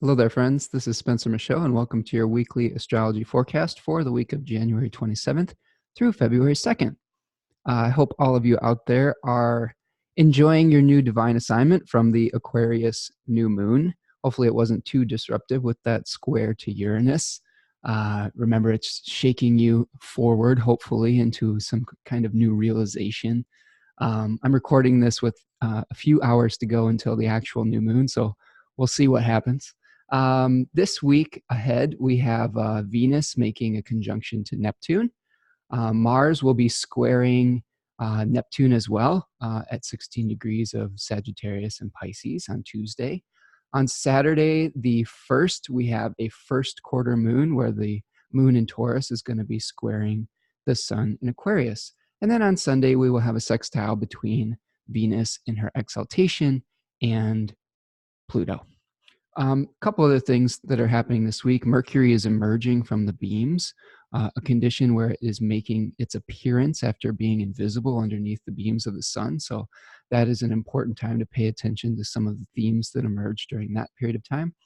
Hello there, friends. This is Spencer Michaud, and welcome to your weekly astrology forecast for the week of January 27th through February 2nd. I hope all of you out there are enjoying your new divine assignment from the Aquarius new moon. Hopefully it wasn't too disruptive with that square to Uranus. Remember, it's shaking you forward, hopefully, into some kind of new realization. I'm recording this with a few hours to go until the actual new moon, so we'll see what happens. This week ahead, we have Venus making a conjunction to Neptune. Mars will be squaring Neptune as well at 16 degrees of Sagittarius and Pisces on Tuesday. On Saturday, the 1st, we have a first quarter moon where the moon in Taurus is going to be squaring the sun in Aquarius. And then on Sunday, we will have a sextile between Venus in her exaltation and Pluto. A couple other things that are happening this week. Mercury is emerging from the beams, a condition where it is making its appearance after being invisible underneath the beams of the sun. So that is an important time to pay attention to some of the themes that emerge during that period of time.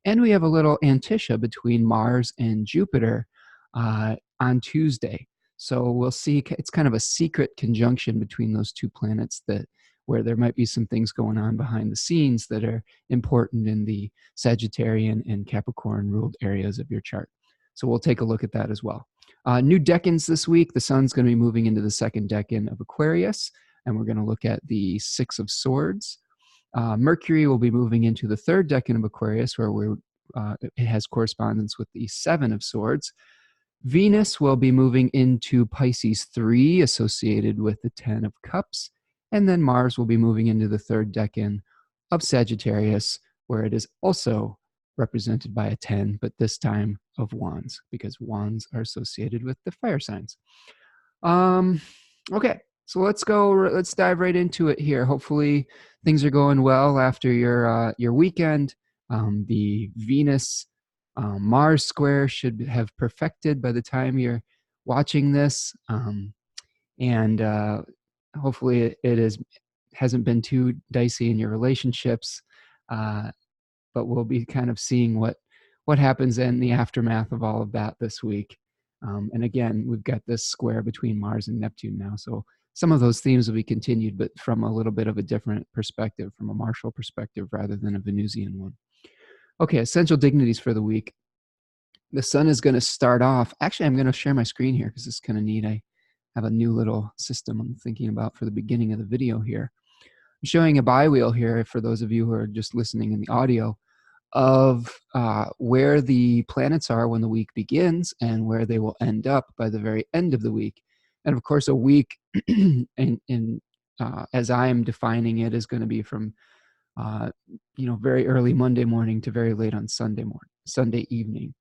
And we have a little antitia between Mars and Jupiter on Tuesday. So we'll see, it's kind of a secret conjunction between those two planets where there might be some things going on behind the scenes that are important in the Sagittarian and Capricorn ruled areas of your chart. So we'll take a look at that as well. New decans this week. The sun's going to be moving into the second decan of Aquarius, and we're going to look at the Six of Swords. Mercury will be moving into the third decan of Aquarius, where it has correspondence with the Seven of Swords. Venus will be moving into Pisces 3, associated with the 10 of Cups. And then Mars will be moving into the third decan of Sagittarius, where it is also represented by a 10, but this time of Wands, because Wands are associated with the fire signs. Okay, so let's dive right into it here. Hopefully things are going well after your weekend. The Venus Mars square should have perfected by the time you're watching this. Hopefully it hasn't been too dicey in your relationships, but we'll be kind of seeing what happens in the aftermath of all of that this week. And again, we've got this square between Mars and Neptune now, so some of those themes will be continued, but from a little bit of a different perspective, from a martial perspective rather than a Venusian one. Okay, essential dignities for the week. The sun is going to start off. Actually, I'm going to share my screen here because it's kind of neat. I have a new little system I'm thinking about for the beginning of the video here. I'm showing a bi-wheel here for those of you who are just listening in the audio of where the planets are when the week begins and where they will end up by the very end of the week. And of course, a week, as I am defining it, is going to be from very early Monday morning to very late on Sunday evening.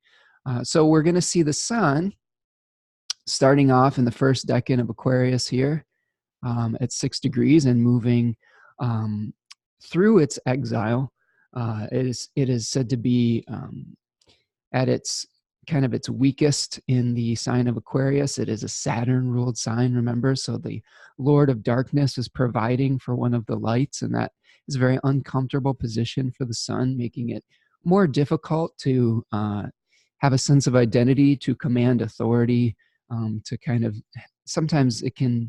So we're going to see the sun starting off in the first decan of Aquarius here at 6 degrees and moving through its exile. It is said to be at its weakest in the sign of Aquarius. It is a Saturn-ruled sign, remember? So the Lord of Darkness is providing for one of the lights, and that is a very uncomfortable position for the sun, making it more difficult to have a sense of identity, to command authority, sometimes it can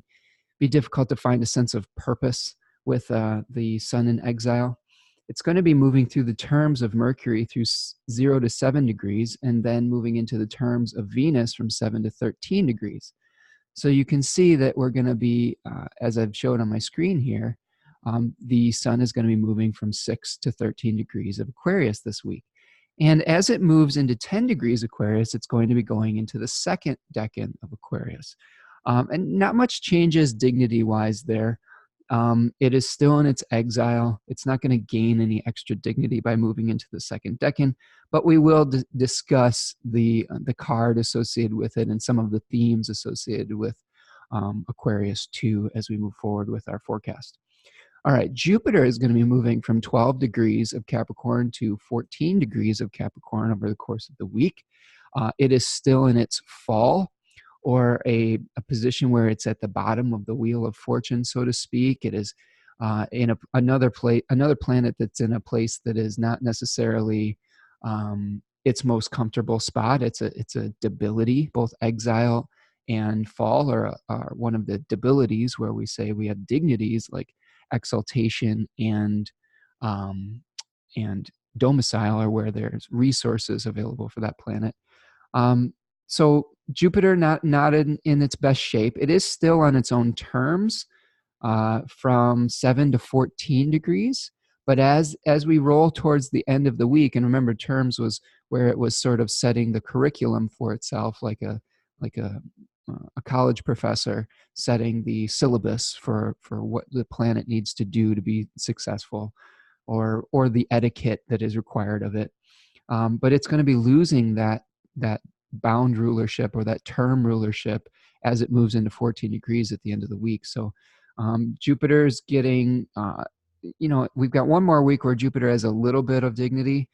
be difficult to find a sense of purpose with the sun in exile. It's going to be moving through the terms of Mercury through 0 to 7 degrees, and then moving into the terms of Venus from 7 to 13 degrees. So you can see that we're going to be, as I've showed on my screen here, the sun is going to be moving from 6 to 13 degrees of Aquarius this week. And as it moves into 10 degrees Aquarius, it's going to be going into the second decan of Aquarius. And not much changes dignity-wise there. It is still in its exile. It's not going to gain any extra dignity by moving into the second decan, but we will discuss the card associated with it and some of the themes associated with Aquarius 2 as we move forward with our forecast. All right, Jupiter is going to be moving from 12 degrees of Capricorn to 14 degrees of Capricorn over the course of the week. It is still in its fall, or a position where it's at the bottom of the wheel of fortune, so to speak. It is in another planet that's in a place that is not necessarily its most comfortable spot. It's a debility. Both exile and fall are one of the debilities, where we say we have dignities like exaltation um, and domicile, are where there's resources available for that planet. So Jupiter not in its best shape. It is still on its own terms, from 7 to 14 degrees. But as we roll towards the end of the week, and remember, terms was where it was sort of setting the curriculum for itself, like a college professor setting the syllabus for what the planet needs to do to be successful, or the etiquette that is required of it. But it's going to be losing that bound rulership, or that term rulership, as it moves into 14 degrees at the end of the week. So Jupiter's getting, we've got one more week where Jupiter has a little bit of dignity,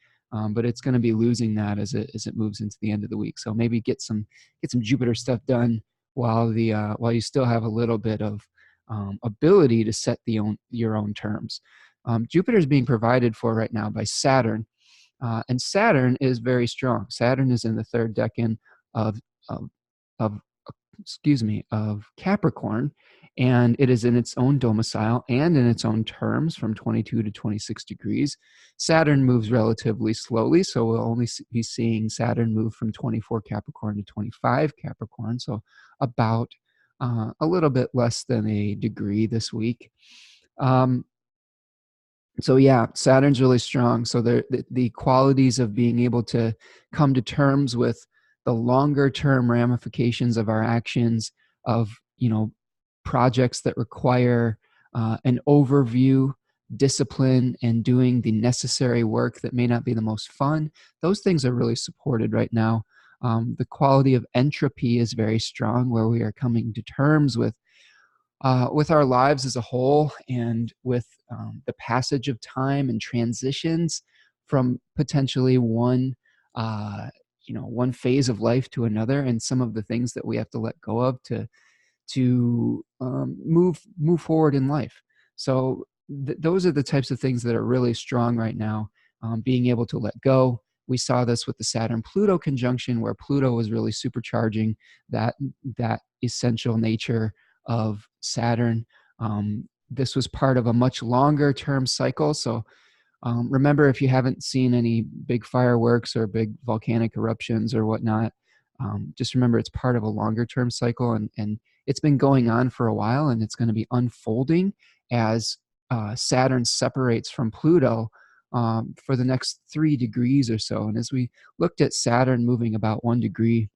but it's going to be losing that as it moves into the end of the week. So maybe get some Jupiter stuff done while you still have a little bit of ability to set your own terms. Jupiter is being provided for right now by Saturn. And Saturn is very strong. Saturn is in the third decan of, of, of of Capricorn, and it is in its own domicile and in its own terms from 22 to 26 degrees. Saturn moves relatively slowly, so we'll only be seeing Saturn move from 24 Capricorn to 25 Capricorn, so about a little bit less than a degree this week. So yeah, Saturn's really strong. So the qualities of being able to come to terms with the longer term ramifications of our actions, of projects that require an overview, discipline, and doing the necessary work that may not be the most fun. Those things are really supported right now. The quality of entropy is very strong, where we are coming to terms with our lives as a whole, and with the passage of time and transitions from potentially one phase of life to another, and some of the things that we have to let go of to move forward in life. So those are the types of things that are really strong right now. Being able to let go. We saw this with the Saturn-Pluto conjunction, where Pluto was really supercharging that essential nature of Saturn. This was part of a much longer term cycle. So remember, if you haven't seen any big fireworks or big volcanic eruptions or whatnot, just remember it's part of a longer term cycle, and it's been going on for a while, and it's going to be unfolding as Saturn separates from Pluto for the next 3 degrees or so. And as we looked at Saturn moving about 1 degree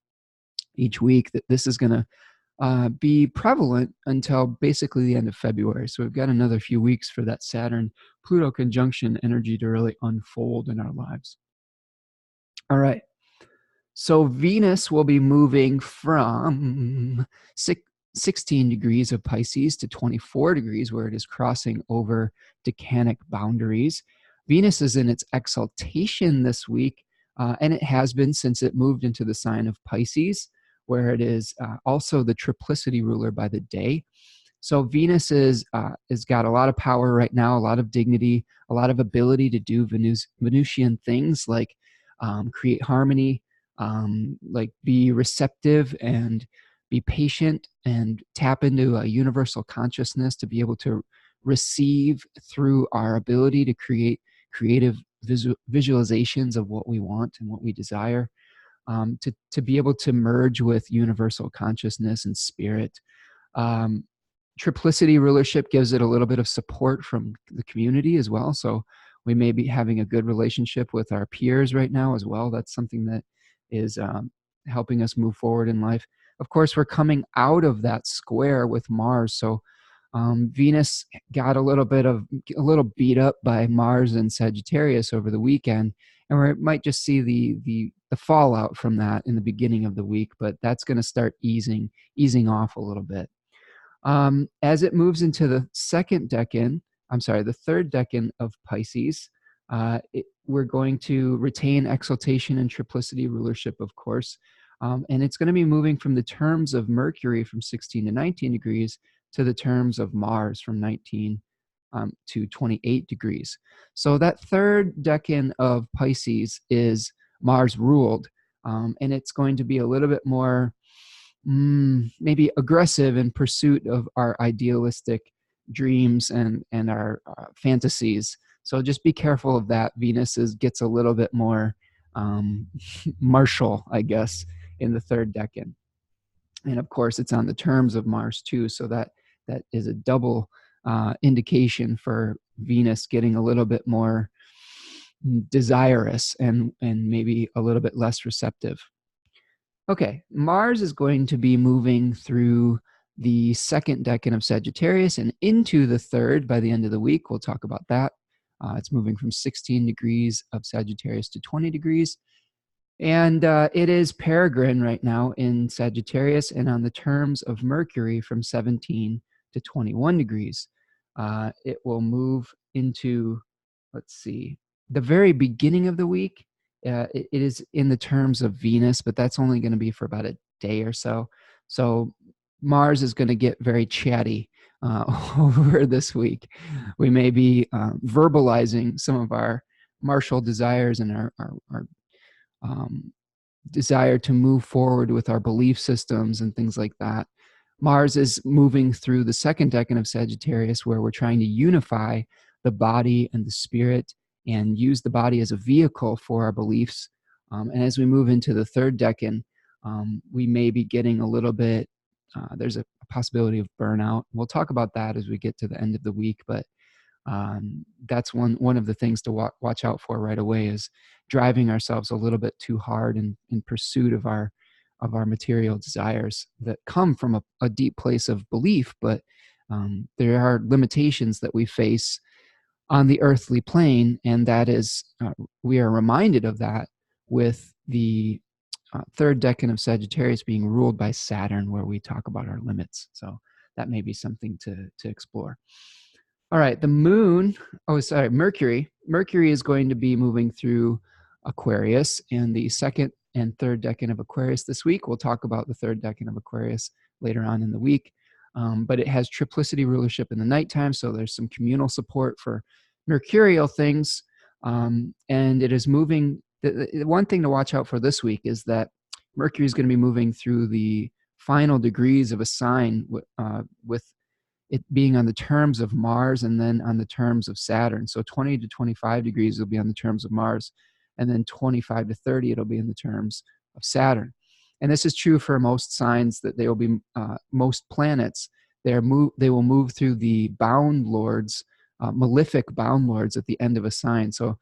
each week, that this is going to be prevalent until basically the end of February. So we've got another few weeks for that Saturn-Pluto conjunction energy to really unfold in our lives. All right. So Venus will be moving from 16 degrees of Pisces to 24 degrees, where it is crossing over decanic boundaries. Venus is in its exaltation this week, and it has been since it moved into the sign of Pisces, where it is also the triplicity ruler by the day. So Venus is got a lot of power right now, a lot of dignity, a lot of ability to do Venusian things like create harmony, like be receptive and be patient, and tap into a universal consciousness to be able to receive through our ability to create creative visualizations of what we want and what we desire. To be able to merge with universal consciousness and spirit. Triplicity rulership gives it a little bit of support from the community as well. So we may be having a good relationship with our peers right now as well. That's something that is helping us move forward in life. Of course, we're coming out of that square with Mars. So Venus got a little beat up by Mars and Sagittarius over the weekend, and we might just see the fallout from that in the beginning of the week, but that's going to start easing off a little bit. As it moves into the the third decan of Pisces, we're going to retain exaltation and triplicity rulership, of course, and it's going to be moving from the terms of Mercury from 16 to 19 degrees to the terms of Mars from 19 to 28 degrees. So that third decan of Pisces is Mars ruled, and it's going to be a little bit more maybe aggressive in pursuit of our idealistic dreams and our fantasies. So just be careful of that. Venus gets a little bit more martial, I guess, in the third decan. And of course, it's on the terms of Mars too. So that is a double indication for Venus getting a little bit more desirous and maybe a little bit less receptive. Okay, Mars is going to be moving through the second decan of Sagittarius and into the third by the end of the week. We'll talk about that. It's moving from 16 degrees of Sagittarius to 20 degrees. And it is peregrine right now in Sagittarius and on the terms of Mercury from 17 to 21 degrees. It will move into, let's see, the very beginning of the week. It is in the terms of Venus, but that's only going to be for about a day or so. So Mars is going to get very chatty over this week. We may be verbalizing some of our martial desires and our desire to move forward with our belief systems and things like that. Mars is moving through the second decan of Sagittarius, where we're trying to unify the body and the spirit and use the body as a vehicle for our beliefs. And as we move into the third decan, we may be getting a little bit, there's a possibility of burnout. We'll talk about that as we get to the end of the week, but that's one of the things to watch out for right away, is driving ourselves a little bit too hard in pursuit of our material desires that come from a deep place of belief, but there are limitations that we face on the earthly plane, and that is we are reminded of that with the third decan of Sagittarius being ruled by Saturn, where we talk about our limits. So that may be something to explore. All right, the moon, Mercury. Mercury is going to be moving through Aquarius and the second and third decan of Aquarius this week. We'll talk about the third decan of Aquarius later on in the week. But it has triplicity rulership in the nighttime, so there's some communal support for mercurial things. And it is moving. The one thing to watch out for this week is that Mercury is going to be moving through the final degrees of a sign with it being on the terms of Mars and then on the terms of Saturn. So 20 to 25 degrees will be on the terms of Mars, and then 25 to 30, it'll be in the terms of Saturn. And this is true for most signs, that they will be, most planets, they will move through the bound lords, malefic bound lords at the end of a sign. So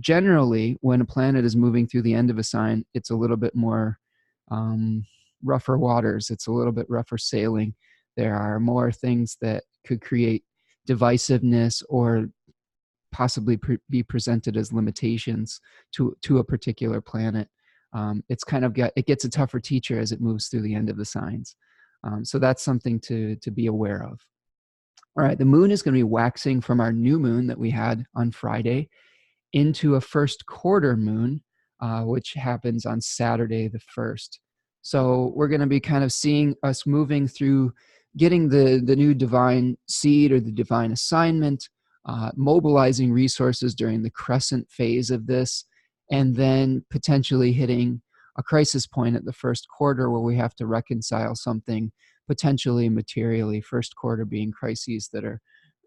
generally, when a planet is moving through the end of a sign, it's a little bit more rougher waters. It's a little bit rougher sailing. There are more things that could create divisiveness or possibly be presented as limitations to a particular planet. It's kind of it gets a tougher teacher as it moves through the end of the signs. So that's something to be aware of. All right, the moon is going to be waxing from our new moon that we had on Friday into a first quarter moon, which happens on Saturday the 1st. So we're going to be kind of seeing us moving through getting the new divine seed or the divine assignment, mobilizing resources during the crescent phase of this, and then potentially hitting a crisis point at the first quarter where we have to reconcile something potentially materially, first quarter being crises that are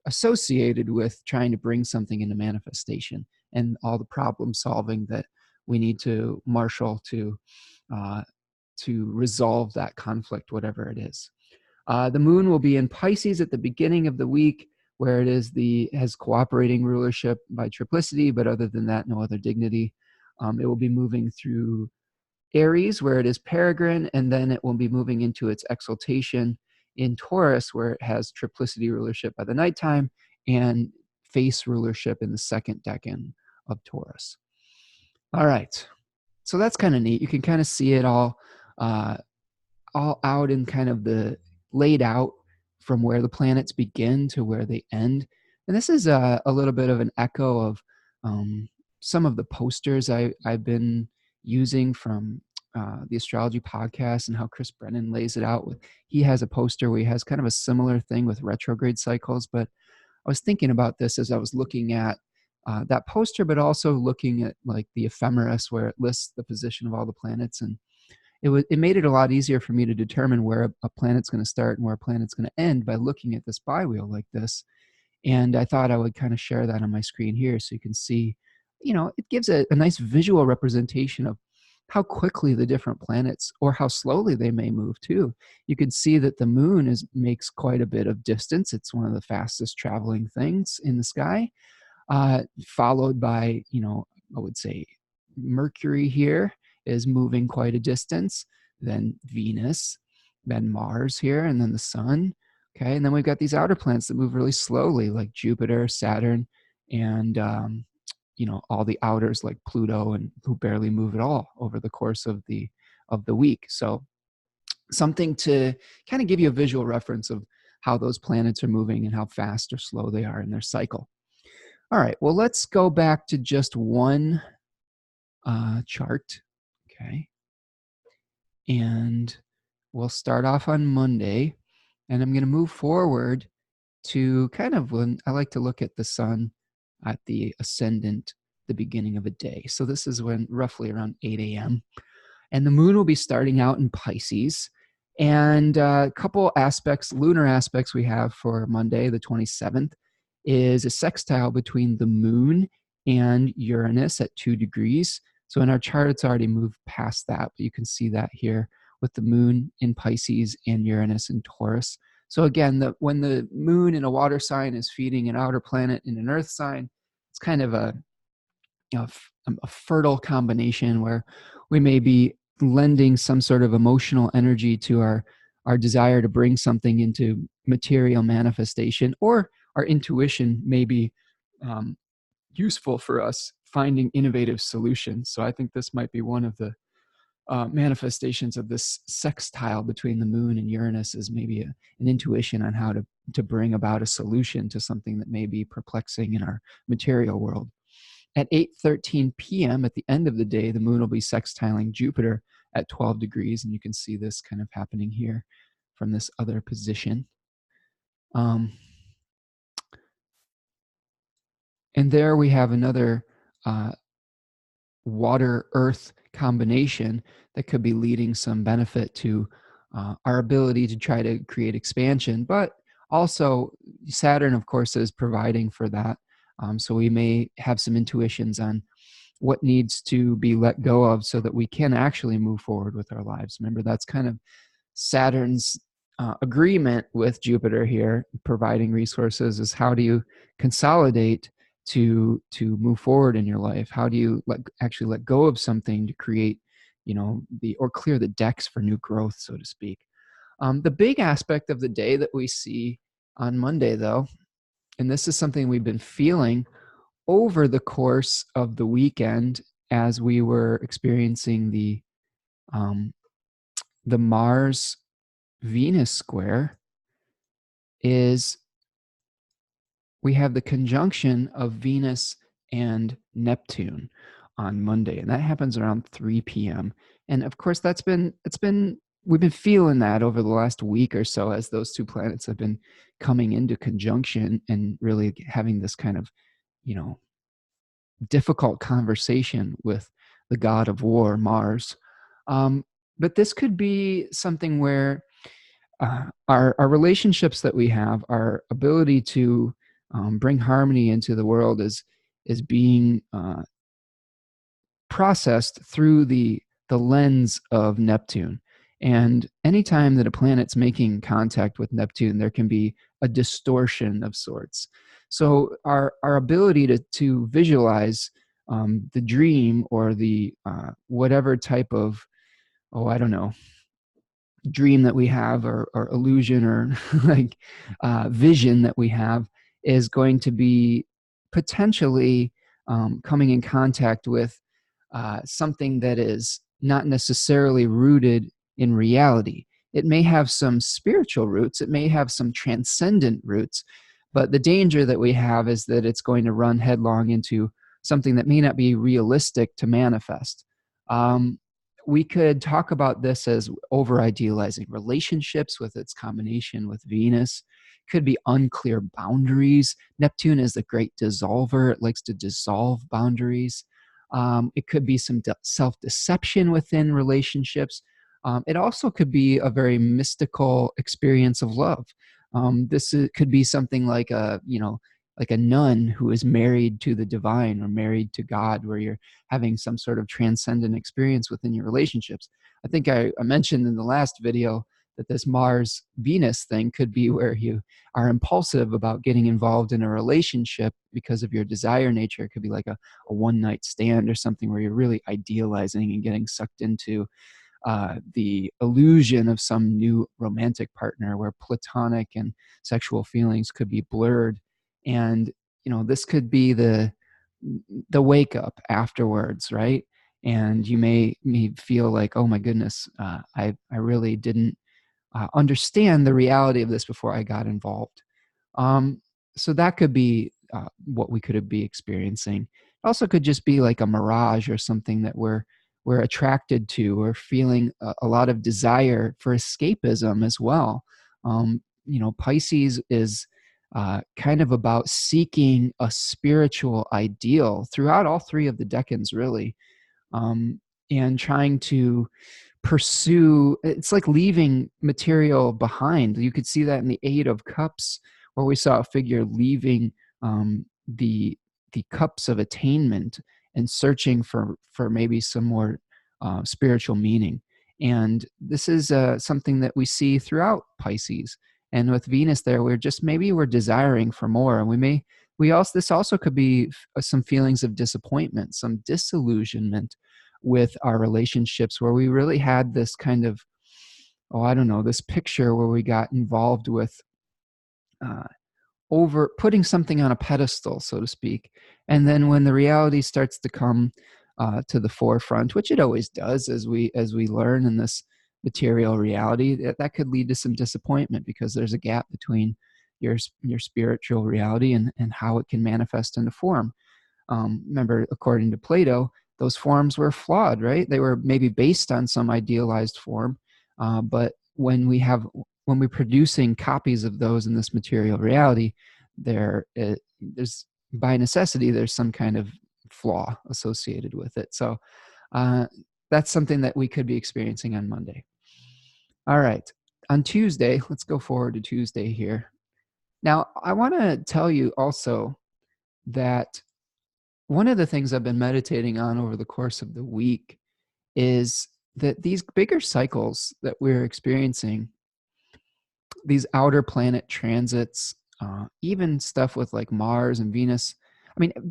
associated with trying to bring something into manifestation and all the problem solving that we need to marshal to resolve that conflict, whatever it is. The moon will be in Pisces at the beginning of the week, where it has cooperating rulership by triplicity, but other than that, no other dignity. It will be moving through Aries, where it is peregrine, and then it will be moving into its exaltation in Taurus, where it has triplicity rulership by the nighttime and face rulership in the second decan of Taurus. All right, so that's kind of neat. You can kind of see it all out in kind of the laid out from where the planets begin to where they end. And this is a little bit of an echo of some of the posters I've been using from the astrology podcast and how Chris Brennan lays it out. He has a poster where he has kind of a similar thing with retrograde cycles, but was thinking about this as I was looking at that poster, but also looking at like the ephemeris where it lists the position of all the planets. And it made it a lot easier for me to determine where a planet's going to start and where a planet's going to end by looking at this bi-wheel like this. And I thought I would kind of share that on my screen here so you can see, it gives a nice visual representation of how quickly the different planets or how slowly they may move too. You can see that the moon makes quite a bit of distance. It's one of the fastest traveling things in the sky, followed by, I would say Mercury here is moving quite a distance, then Venus, then Mars here, and then the sun. Okay, and then we've got these outer planets that move really slowly, like Jupiter, Saturn, and all the outers like Pluto, and who barely move at all over the course of the week. So something to kind of give you a visual reference of how those planets are moving and how fast or slow they are in their cycle. All right, well, let's go back to just one chart. Okay, and we'll start off on Monday, and I'm going to move forward to kind of when I like to look at the sun at the ascendant, the beginning of a day. So this is when roughly around 8 a.m. And the moon will be starting out in Pisces. And a couple aspects, lunar aspects we have for Monday, the 27th, is a sextile between the moon and Uranus at 2 degrees. So in our chart, it's already moved past that, but you can see that here with the moon in Pisces and Uranus in Taurus. So again, when the moon in a water sign is feeding an outer planet in an earth sign, it's kind of a fertile combination where we may be lending some sort of emotional energy to our desire to bring something into material manifestation, or our intuition may be useful for us finding innovative solutions. So I think this might be one of the manifestations of this sextile between the moon and Uranus, is maybe an intuition on how to bring about a solution to something that may be perplexing in our material world. At 8:13 p.m. at the end of the day, the moon will be sextiling Jupiter at 12 degrees, and you can see this kind of happening here from this other position. And there we have another water-earth combination that could be leading some benefit to our ability to try to create expansion. But also Saturn, of course, is providing for that. So we may have some intuitions on what needs to be let go of so that we can actually move forward with our lives. Remember, that's kind of Saturn's agreement with Jupiter here, providing resources, is how do you consolidate to move forward in your life? How do you actually let go of something to create, or clear the decks for new growth, so to speak. The big aspect of the day that we see on Monday, though, and this is something we've been feeling over the course of the weekend as we were experiencing the Mars-Venus square, is we have the conjunction of Venus and Neptune on Monday, and that happens around 3 p.m. And of course, we've been feeling that over the last week or so as those two planets have been coming into conjunction and really having this kind of, difficult conversation with the god of war, Mars. But this could be something where our relationships that we have, our ability to bring harmony into the world is being processed through the lens of Neptune. And anytime that a planet's making contact with Neptune, there can be a distortion of sorts. So our ability to visualize the dream or the whatever type of, dream that we have, or illusion, or like vision that we have, is going to be potentially coming in contact with something that is not necessarily rooted in reality. It may have some spiritual roots, it may have some transcendent roots, but the danger that we have is that it's going to run headlong into something that may not be realistic to manifest. We could talk about this as over-idealizing relationships with its combination with Venus. Could be unclear boundaries. Neptune is the great dissolver. It likes to dissolve boundaries. It could be some self-deception within relationships. It also could be a very mystical experience of love. Could be something like like a nun who is married to the divine or married to God, where you're having some sort of transcendent experience within your relationships. I think I mentioned in the last video that this Mars-Venus thing could be where you are impulsive about getting involved in a relationship because of your desire nature. It could be like a one-night stand or something where you're really idealizing and getting sucked into the illusion of some new romantic partner, where platonic and sexual feelings could be blurred. And this could be the wake up afterwards, right? And you may feel like, oh my goodness, I really didn't understand the reality of this before I got involved. So that could be what we could be experiencing. It also could just be like a mirage or something that we're attracted to, or feeling a lot of desire for escapism as well. Pisces is kind of about seeking a spiritual ideal throughout all three of the decans, really, and trying to pursue. It's like leaving material behind. You could see that in the Eight of Cups, where we saw a figure leaving the cups of attainment and searching for maybe some more spiritual meaning. And this is something that we see throughout Pisces. And with Venus there, we're desiring for more. And this also could be some feelings of disappointment, some disillusionment with our relationships, where we really had this kind of, this picture where we got involved with over putting something on a pedestal, so to speak. And then when the reality starts to come to the forefront, which it always does as we learn in this material reality, that could lead to some disappointment, because there's a gap between your spiritual reality and how it can manifest into form. Remember, according to Plato, those forms were flawed, right? They were maybe based on some idealized form, but when we're producing copies of those in this material reality, there's by necessity there's some kind of flaw associated with it. So that's something that we could be experiencing on Monday. All right, on Tuesday, let's go forward to Tuesday here. Now, I want to tell you also that one of the things I've been meditating on over the course of the week is that these bigger cycles that we're experiencing, these outer planet transits, even stuff with like Mars and Venus,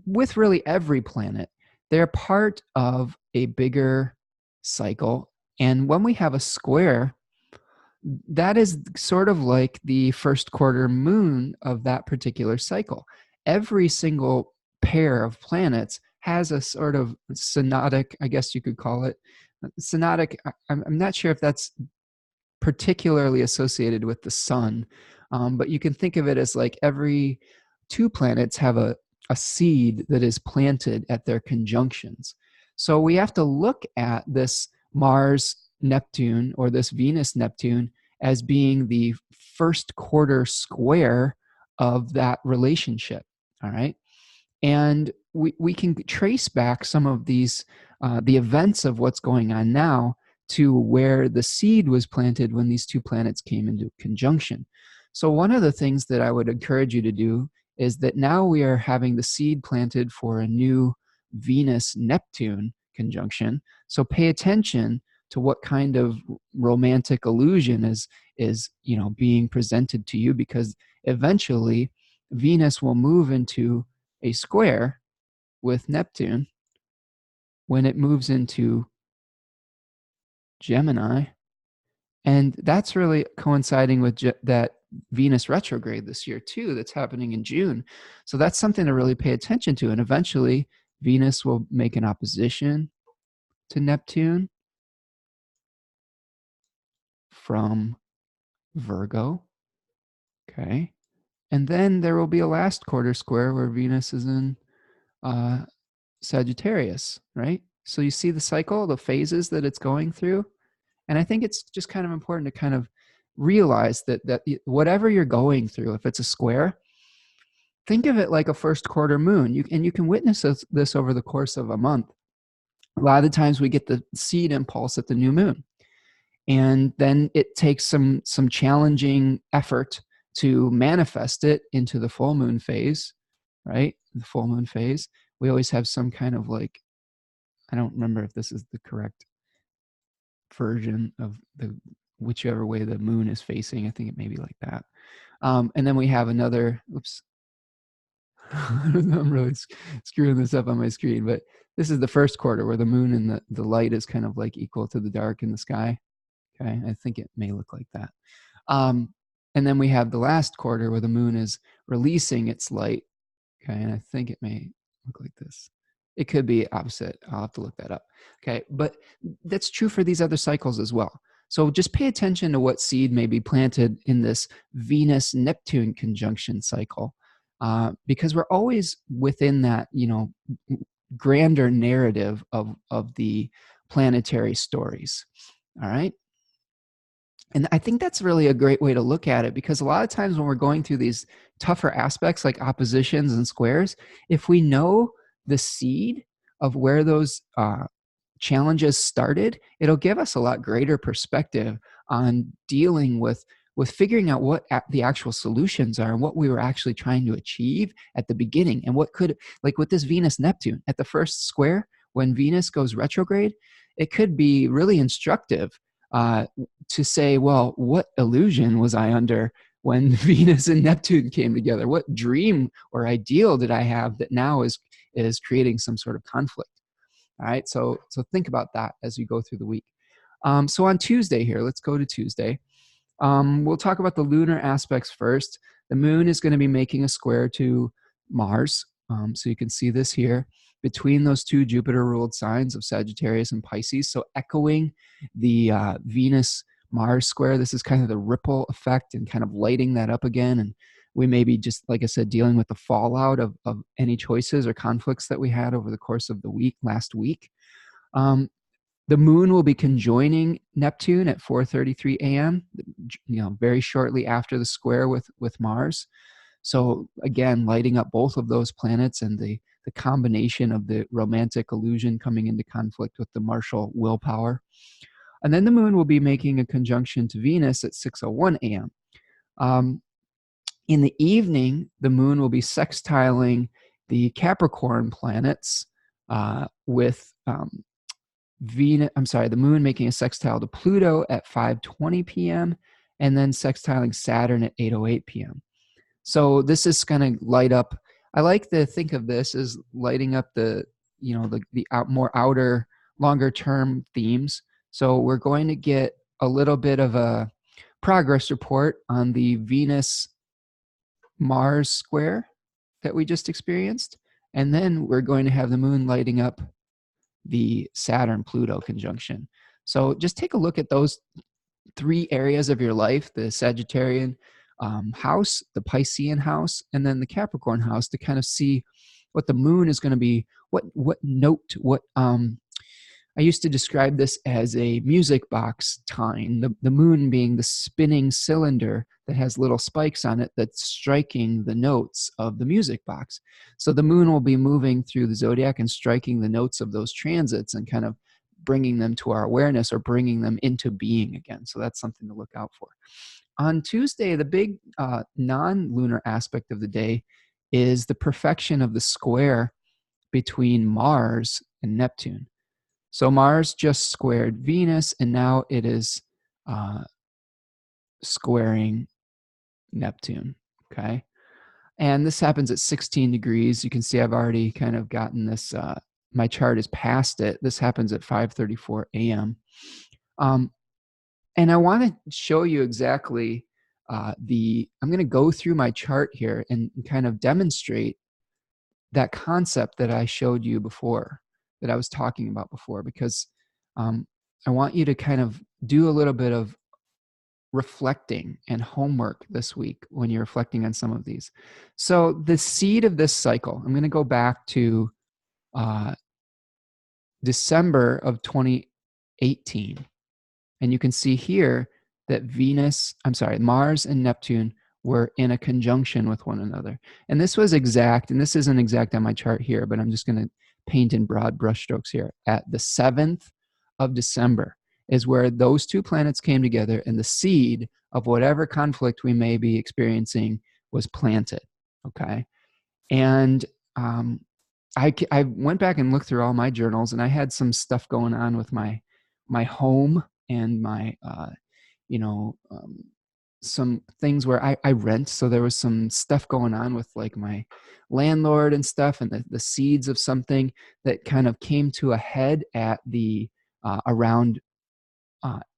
with really every planet, they're part of a bigger cycle. And when we have a square, that is sort of like the first quarter moon of that particular cycle. Every single pair of planets has a sort of synodic, I guess you could call it synodic. I'm not sure if that's particularly associated with the sun, but you can think of it as like every two planets have a seed that is planted at their conjunctions. So we have to look at this Mars Neptune or this Venus Neptune as being the first quarter square of that relationship. All right. And we can trace back some of these, the events of what's going on now, to where the seed was planted when these two planets came into conjunction. So one of the things that I would encourage you to do is that now we are having the seed planted for a new Venus-Neptune conjunction. So pay attention to what kind of romantic illusion is being presented to you, because eventually Venus will move into a square with Neptune when it moves into Gemini. And that's really coinciding with that Venus retrograde this year too, that's happening in June. So that's something to really pay attention to. And eventually Venus will make an opposition to Neptune from Virgo. Okay. And then there will be a last quarter square where Venus is in Sagittarius, right? So you see the cycle, the phases that it's going through. And I think it's just kind of important to kind of realize that whatever you're going through, if it's a square, think of it like a first quarter moon. And you can witness this over the course of a month. A lot of the times we get the seed impulse at the new moon, and then it takes some challenging effort to manifest it into the full moon phase, right? The full moon phase. We always have some kind of like, I don't remember if this is the correct version of the whichever way the moon is facing. I think it may be like that. And then we have another, oops. I'm really screwing this up on my screen, but this is the first quarter where the moon and the light is kind of like equal to the dark in the sky. Okay, I think it may look like that. And then we have the last quarter where the moon is releasing its light. Okay, and I think it may look like this. It could be opposite. I'll have to look that up. Okay, but that's true for these other cycles as well. So just pay attention to what seed may be planted in this Venus-Neptune conjunction cycle, because we're always within that, grander narrative of the planetary stories. All right. And I think that's really a great way to look at it, because a lot of times when we're going through these tougher aspects like oppositions and squares, if we know the seed of where those challenges started, it'll give us a lot greater perspective on dealing with figuring out what the actual solutions are and what we were actually trying to achieve at the beginning. And what could, like with this Venus-Neptune at the first square, when Venus goes retrograde, it could be really instructive to say, well, what illusion was I under when Venus and Neptune came together? What dream or ideal did I have that now is creating some sort of conflict? All right, so think about that as you go through the week. So on Tuesday here, let's go to Tuesday. We'll talk about the lunar aspects first. The moon is going to be making a square to Mars. So you can see this here between those two Jupiter-ruled signs of Sagittarius and Pisces. So echoing the Venus-Mars square, this is kind of the ripple effect and kind of lighting that up again. And we may be just, like I said, dealing with the fallout of any choices or conflicts that we had over the course of the week, last week. The moon will be conjoining Neptune at 4:33 a.m., very shortly after the square with Mars. So again, lighting up both of those planets and the combination of the romantic illusion coming into conflict with the martial willpower. And then the moon will be making a conjunction to Venus at 6:01 a.m. In the evening, the moon will be sextiling the Capricorn planets with the moon making a sextile to Pluto at 5:20 p.m. and then sextiling Saturn at 8:08 p.m. So this is going to light up. I like to think of this as lighting up the more outer, longer term themes. So we're going to get a little bit of a progress report on the Venus-Mars square that we just experienced. And then we're going to have the moon lighting up the Saturn-Pluto conjunction. So just take a look at those three areas of your life: the Sagittarian house, the Piscean house, and then the Capricorn house, to kind of see what the moon is going to be, what note, I used to describe this as a music box tine, the moon being the spinning cylinder that has little spikes on it that's striking the notes of the music box. So the moon will be moving through the zodiac and striking the notes of those transits and kind of bringing them to our awareness or bringing them into being again. So that's something to look out for. On Tuesday, the big non-lunar aspect of the day is the perfection of the square between Mars and Neptune. So Mars just squared Venus, and now it is squaring Neptune, okay? And this happens at 16 degrees. You can see I've already kind of gotten this, my chart is past it. This happens at 5:34 a.m. And I want to show you exactly I'm going to go through my chart here and kind of demonstrate that concept that I showed you before, that I was talking about before, because I want you to kind of do a little bit of reflecting and homework this week when you're reflecting on some of these. So the seed of this cycle, I'm going to go back to December of 2018. And you can see here that Mars and Neptune were in a conjunction with one another. And this was exact, and this isn't exact on my chart here, but I'm just going to paint in broad brushstrokes here. At the 7th of December is where those two planets came together, and the seed of whatever conflict we may be experiencing was planted. Okay. And I went back and looked through all my journals, and I had some stuff going on with my home and my some things where I rent. So there was some stuff going on with like my landlord and stuff, and the seeds of something that kind of came to a head at the around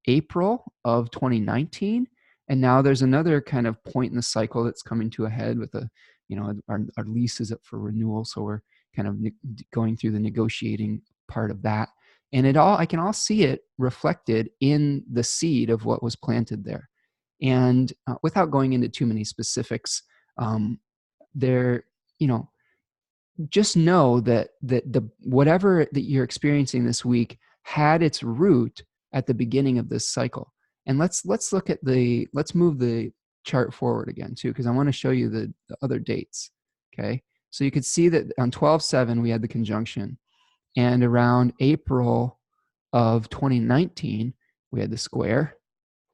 April of 2019. And now there's another kind of point in the cycle that's coming to a head with our lease is up for renewal. So we're kind of going through the negotiating part of that. And I can all see it reflected in the seed of what was planted there. And without going into too many specifics, just know that the whatever that you're experiencing this week had its root at the beginning of this cycle. And let's move the chart forward again too, because I want to show you the other dates. Okay, so you could see that on 12/7 we had the conjunction, and around April of 2019 we had the square.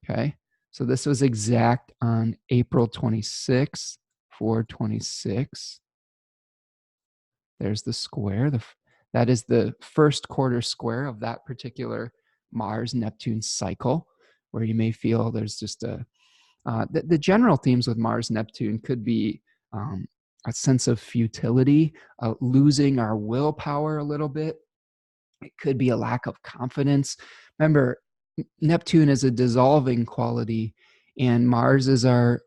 Okay, so this was exact on April 26, 4/26. There's the square. That is the first quarter square of that particular Mars-Neptune cycle, where you may feel there's just the general themes with Mars-Neptune could be a sense of futility, losing our willpower a little bit. It could be a lack of confidence. Remember, Neptune is a dissolving quality, and Mars is our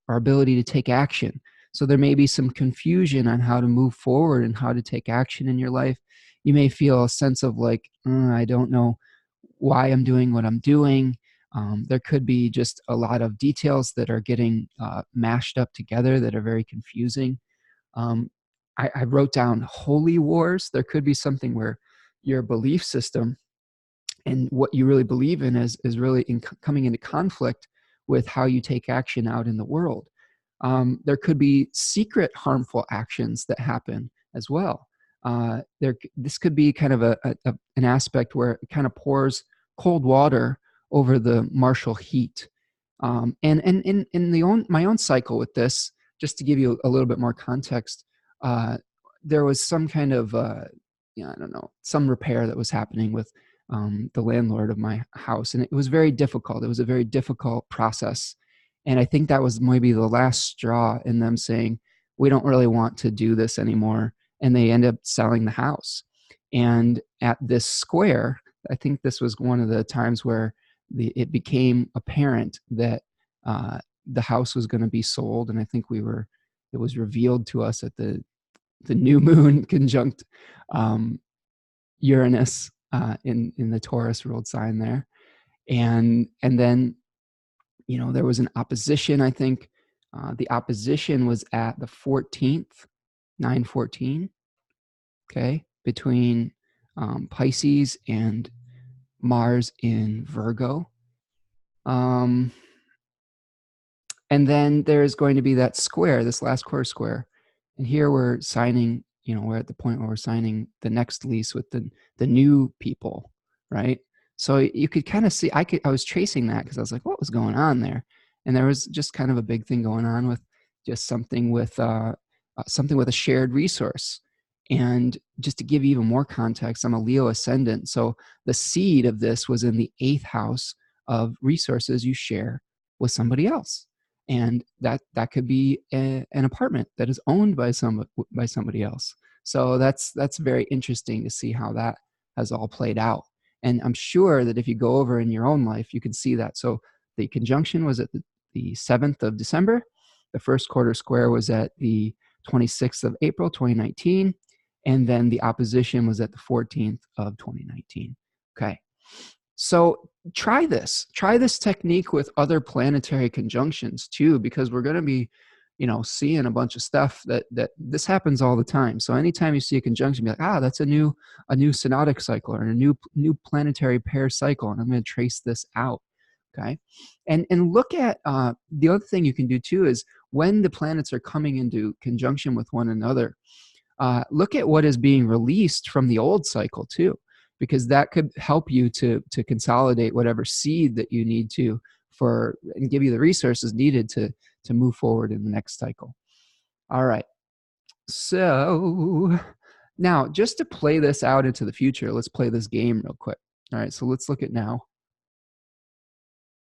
ability to take action. So there may be some confusion on how to move forward and how to take action in your life. You may feel a sense of like, I don't know why I'm doing what I'm doing. There could be just a lot of details that are getting mashed up together that are very confusing. I wrote down holy wars. There could be something where your belief system and what you really believe in is really coming into conflict with how you take action out in the world. There could be secret harmful actions that happen as well. This could be kind of an aspect where it kind of pours cold water over the martial heat. And in my own cycle with this, just to give you a little bit more context, there was some kind of some repair that was happening with the landlord of my house, and it was very difficult. It was a very difficult process. And I think that was maybe the last straw in them saying, we don't really want to do this anymore. And they end up selling the house. And at this square, I think this was one of the times where it became apparent that the house was going to be sold. And I think it was revealed to us at the new moon conjunct Uranus in the Taurus ruled sign there. And then, there was an opposition, I think. The opposition was at the 14th, 9/14, okay, between Pisces and Mars in Virgo. And then there's going to be that square, this last quarter square. And here we're signing, we're at the point where we're signing the next lease with the new people, right? So you could kind of see, I was tracing that because I was like, what was going on there? And there was just kind of a big thing going on with just something with a shared resource. And just to give you even more context, I'm a Leo ascendant. So the seed of this was in the 8th house of resources you share with somebody else. And that could be an apartment that is owned by somebody else. So that's very interesting to see how that has all played out. And I'm sure that if you go over in your own life, you can see that. So the conjunction was at the 7th of December. The first quarter square was at the 26th of April, 2019. And then the opposition was at the 14th of 2019. Okay. So try this technique with other planetary conjunctions too, because we're going to be, seeing a bunch of stuff that this happens all the time. So anytime you see a conjunction, be like, that's a new synodic cycle or a new planetary pair cycle. And I'm going to trace this out. Okay. And look at the other thing you can do too is when the planets are coming into conjunction with one another, look at what is being released from the old cycle too, because that could help you to consolidate whatever seed that you need to and give you the resources needed to move forward in the next cycle. All right. So now, just to play this out into the future, let's play this game real quick. All right, so let's look at now.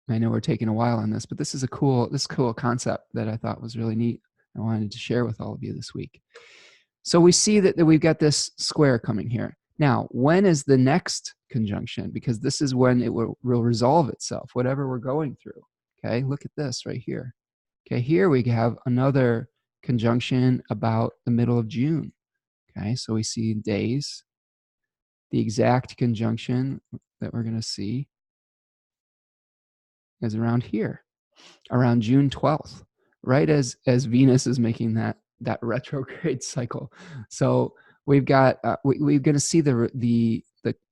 I know we're taking a while on this, but this is a cool concept that I thought was really neat. I wanted to share with all of you this week. So we see that we've got this square coming here. Now, when is the next conjunction? Because this is when it will resolve itself, whatever we're going through. Okay, look at this right here. Okay, here we have another conjunction about the middle of June. Okay, so we see days. The exact conjunction that we're going to see is around here, around June 12th, right as Venus is making that retrograde cycle. So we've got we're going to see the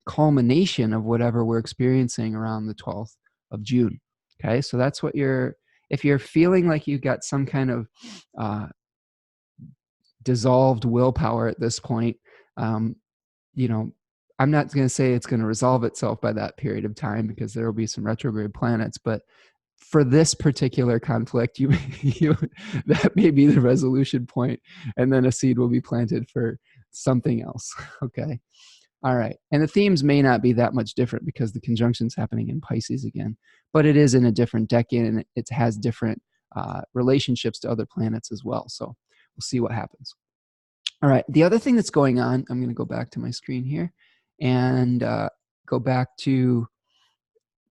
culmination of whatever we're experiencing around the 12th of June. Okay, so that's what if you're feeling like you've got some kind of dissolved willpower at this point, you know, I'm not going to say it's going to resolve itself by that period of time because there will be some retrograde planets, but for this particular conflict, that may be the resolution point, and then a seed will be planted for something else. Okay. All right. And the themes may not be that much different because the conjunction's happening in Pisces again, but it is in a different decade and it has different relationships to other planets as well. So we'll see what happens. All right. The other thing that's going on, I'm going to go back to my screen here and go back to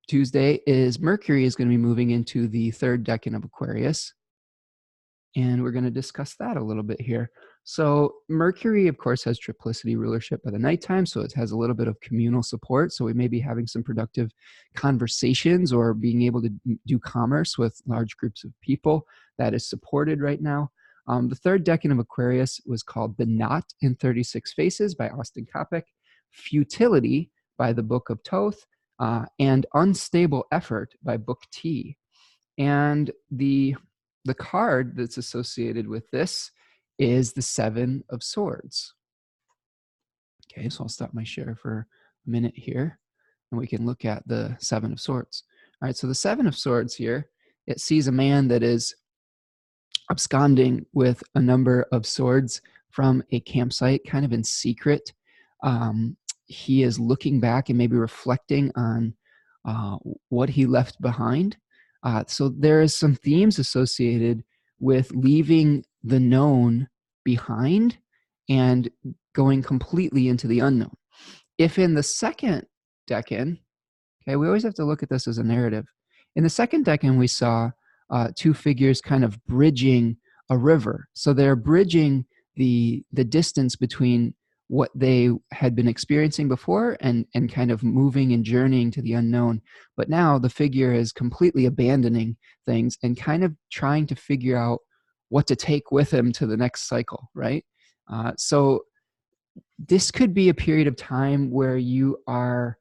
Tuesday, is Mercury is going to be moving into the third decan of Aquarius. And we're going to discuss that a little bit here. So Mercury, of course, has triplicity rulership by the nighttime, so it has a little bit of communal support. So we may be having some productive conversations or being able to do commerce with large groups of people. That is supported right now. The third decan of Aquarius was called The Knot in 36 Faces by Austin Coppock, Futility by the Book of Thoth, and Unstable Effort by Book T. And the card that's associated with this is the Seven of Swords. Okay, so I'll stop my share for a minute here, and we can look at the Seven of Swords. All right, so the Seven of Swords here, it sees a man that is absconding with a number of swords from a campsite, kind of in secret. He is looking back and maybe reflecting on what he left behind. So there is some themes associated with leaving the known behind and going completely into the unknown. If in the second decan, okay, we always have to look at this as a narrative. In the second decan, we saw two figures kind of bridging a river. So they're bridging the distance between what they had been experiencing before and kind of moving and journeying to the unknown. But now the figure is completely abandoning things and kind of trying to figure out what to take with him to the next cycle, right? So this could be a period of time where you are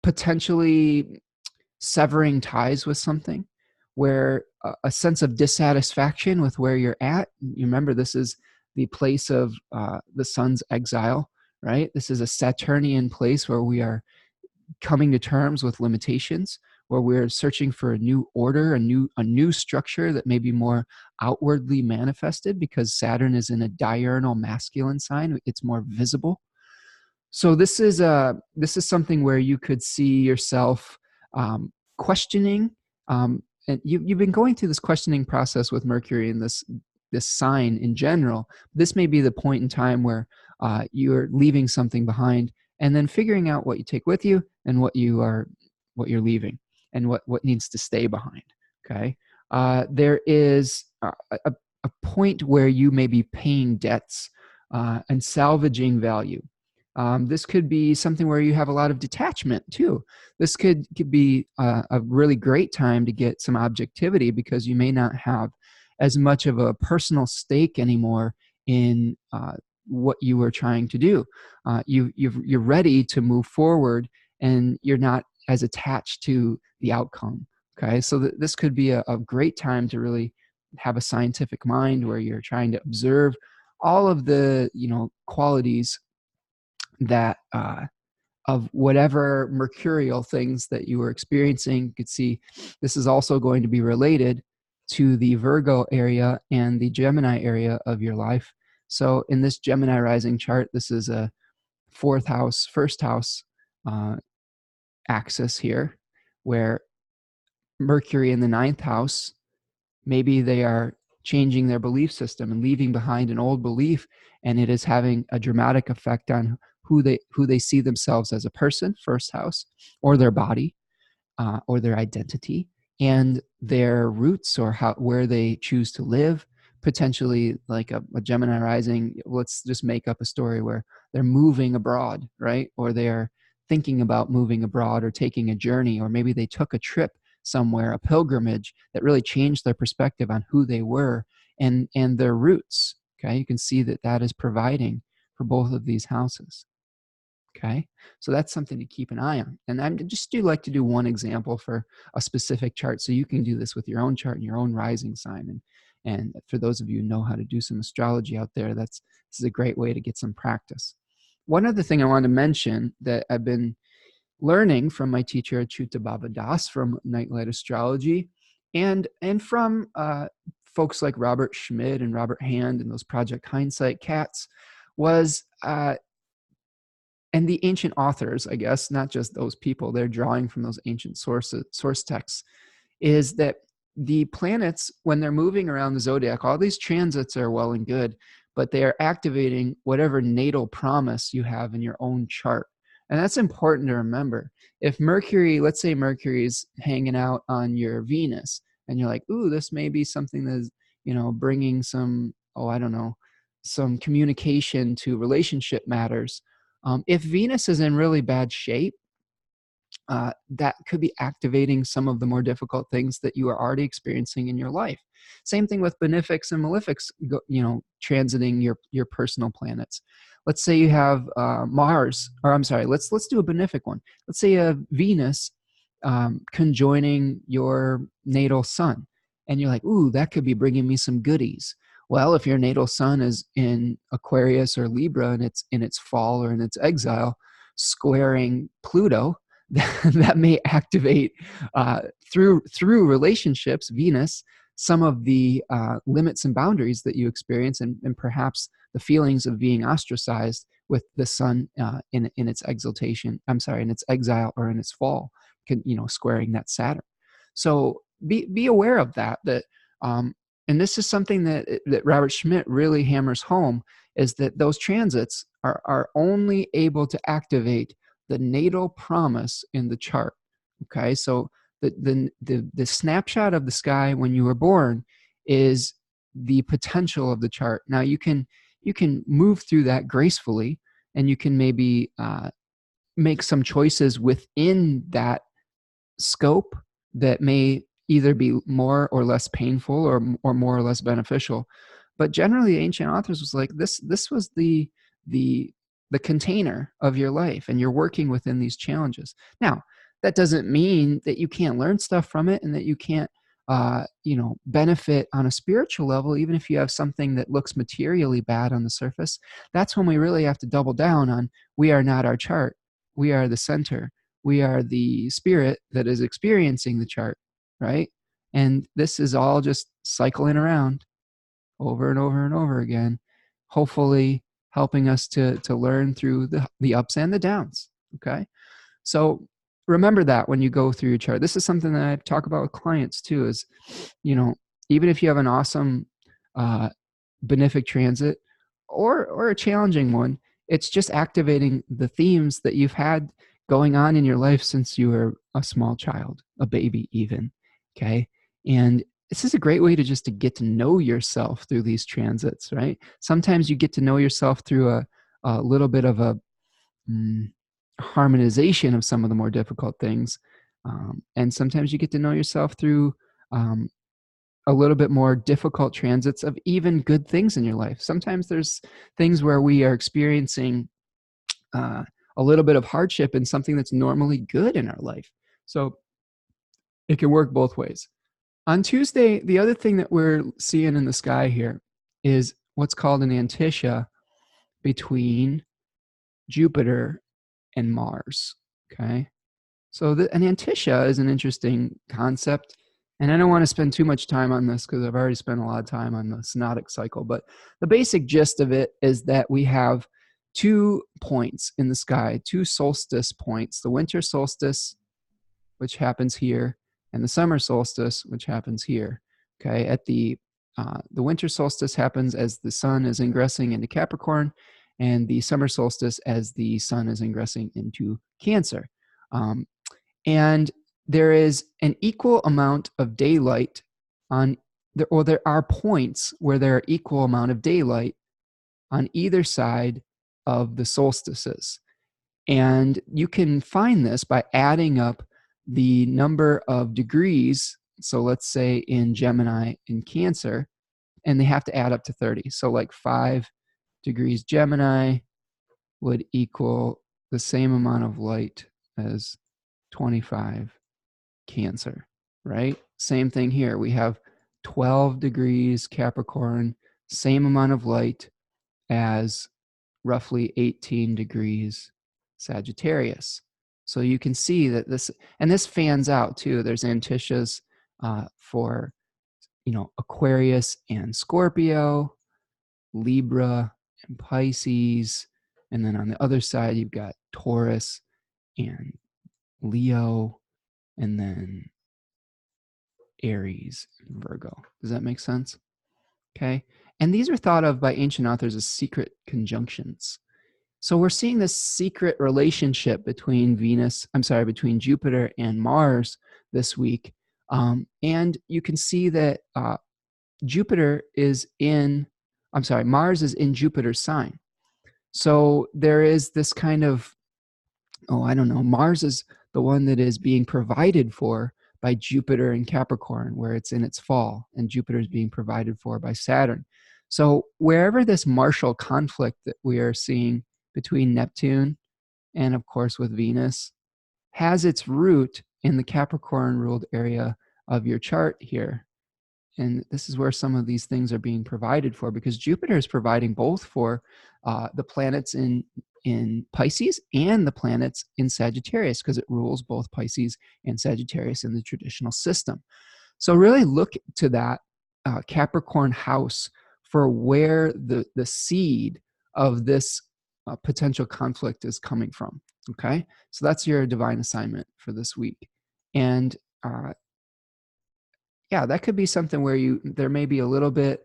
potentially severing ties with something, where a sense of dissatisfaction with where you're at. You remember, this is the place of the sun's exile, right? This is a Saturnian place where we are coming to terms with limitations, where we're searching for a new order, a new structure that may be more outwardly manifested because Saturn is in a diurnal masculine sign. It's more visible. So this is something where you could see yourself questioning, and you've been going through this questioning process with Mercury in this sign in general. This may be the point in time where you're leaving something behind and then figuring out what you take with you and what you're leaving and what needs to stay behind. Okay. There is a point where you may be paying debts and salvaging value. This could be something where you have a lot of detachment too. This could be a really great time to get some objectivity because you may not have as much of a personal stake anymore in what you were trying to do. You're ready to move forward, and you're not as attached to the outcome. Okay, so this could be a great time to really have a scientific mind where you're trying to observe all of the qualities that of whatever mercurial things that you were experiencing. You could see this is also going to be related to the Virgo area and the Gemini area of your life. So in this Gemini rising chart, this is a first house axis here, where Mercury in the ninth house, maybe they are changing their belief system and leaving behind an old belief, and it is having a dramatic effect on who they see themselves as a person, first house, or their body, or their identity, and their roots, or where they choose to live. Potentially, like a Gemini rising, let's just make up a story where they're moving abroad, right? Or they're thinking about moving abroad, or taking a journey, or maybe they took a trip somewhere, a pilgrimage that really changed their perspective on who they were and their roots. Okay, you can see that is providing for both of these houses. Okay, so that's something to keep an eye on. And I just do like to do one example for a specific chart, so you can do this with your own chart and your own rising sign. And for those of you who know how to do some astrology out there, this is a great way to get some practice. One other thing I want to mention that I've been learning from my teacher Achyuta Baba Das from Nightlight Astrology, and from folks like Robert Schmidt and Robert Hand and those Project Hindsight cats, was and the ancient authors, I guess, not just those people, they're drawing from those ancient source texts, is that the planets, when they're moving around the zodiac, all these transits are well and good, but they are activating whatever natal promise you have in your own chart. And that's important to remember. If Mercury, let's say Mercury is hanging out on your Venus, and you're like, ooh, this may be something that's, bringing some, I don't know, some communication to relationship matters. If Venus is in really bad shape, that could be activating some of the more difficult things that you are already experiencing in your life. Same thing with benefics and malefics, transiting your personal planets. Let's say you have Mars, or I'm sorry, let's do a benefic one. Let's say a Venus conjoining your natal sun, and you're like, ooh, that could be bringing me some goodies. Well, if your natal sun is in Aquarius or Libra, and it's in its fall or in its exile, squaring Pluto, that may activate through relationships, Venus, some of the limits and boundaries that you experience, and perhaps the feelings of being ostracized with the sun in its exaltation. I'm sorry, in its exile or in its fall, squaring that Saturn. So be aware of that. And this is something that Robert Schmidt really hammers home, is that those transits are only able to activate the natal promise in the chart. Okay, so the snapshot of the sky when you were born is the potential of the chart. Now you can move through that gracefully, and you can maybe make some choices within that scope that may either be more or less painful, or more or less beneficial. But generally, ancient authors was like, this was the container of your life, and you're working within these challenges. Now, that doesn't mean that you can't learn stuff from it, and that you can't benefit on a spiritual level, even if you have something that looks materially bad on the surface. That's when we really have to double down on, we are not our chart. We are the center. We are the spirit that is experiencing the chart, right? And this is all just cycling around over and over and over again, hopefully helping us to learn through the ups and the downs. Okay, so remember that when you go through your chart. This is something that I talk about with clients too, is, even if you have an awesome benefic transit, or a challenging one, it's just activating the themes that you've had going on in your life since you were a small child, a baby even. Okay, and this is a great way to get to know yourself through these transits, right? Sometimes you get to know yourself through a little bit of a harmonization of some of the more difficult things. And sometimes you get to know yourself through a little bit more difficult transits of even good things in your life. Sometimes there's things where we are experiencing a little bit of hardship in something that's normally good in our life. So it can work both ways. On Tuesday, the other thing that we're seeing in the sky here is what's called an antitia between Jupiter and Mars, okay? So an antitia is an interesting concept, and I don't want to spend too much time on this because I've already spent a lot of time on the synodic cycle, but the basic gist of it is that we have 2 points in the sky, 2 solstice points, the winter solstice, which happens here, and the summer solstice, which happens here. Okay, at the winter solstice happens as the sun is ingressing into Capricorn, and the summer solstice as the sun is ingressing into Cancer. And there is an equal amount of daylight on, or there are points where there are equal amount of daylight on either side of the solstices. And you can find this by adding up the number of degrees. So let's say in Gemini and Cancer, and they have to add up to 30. So like 5 degrees Gemini would equal the same amount of light as 25 Cancer, right? Same thing here. We have 12 degrees Capricorn, same amount of light as roughly 18 degrees Sagittarius. So you can see that this fans out too. There's antitias for, Aquarius and Scorpio, Libra and Pisces. And then on the other side, you've got Taurus and Leo, and then Aries and Virgo. Does that make sense? Okay. And these are thought of by ancient authors as secret conjunctions. So we're seeing this secret relationship between between Jupiter and Mars this week. And you can see that Mars is in Jupiter's sign. So there is this kind of, Mars is the one that is being provided for by Jupiter in Capricorn, where it's in its fall, and Jupiter is being provided for by Saturn. So wherever this martial conflict that we are seeing between Neptune and, of course, with Venus has its root in the Capricorn ruled area of your chart here. And this is where some of these things are being provided for, because Jupiter is providing both for the planets in Pisces and the planets in Sagittarius, because it rules both Pisces and Sagittarius in the traditional system. So really look to that Capricorn house for where the seed of this potential conflict is coming from. Okay, so that's your divine assignment for this week. And that could be something where there may be a little bit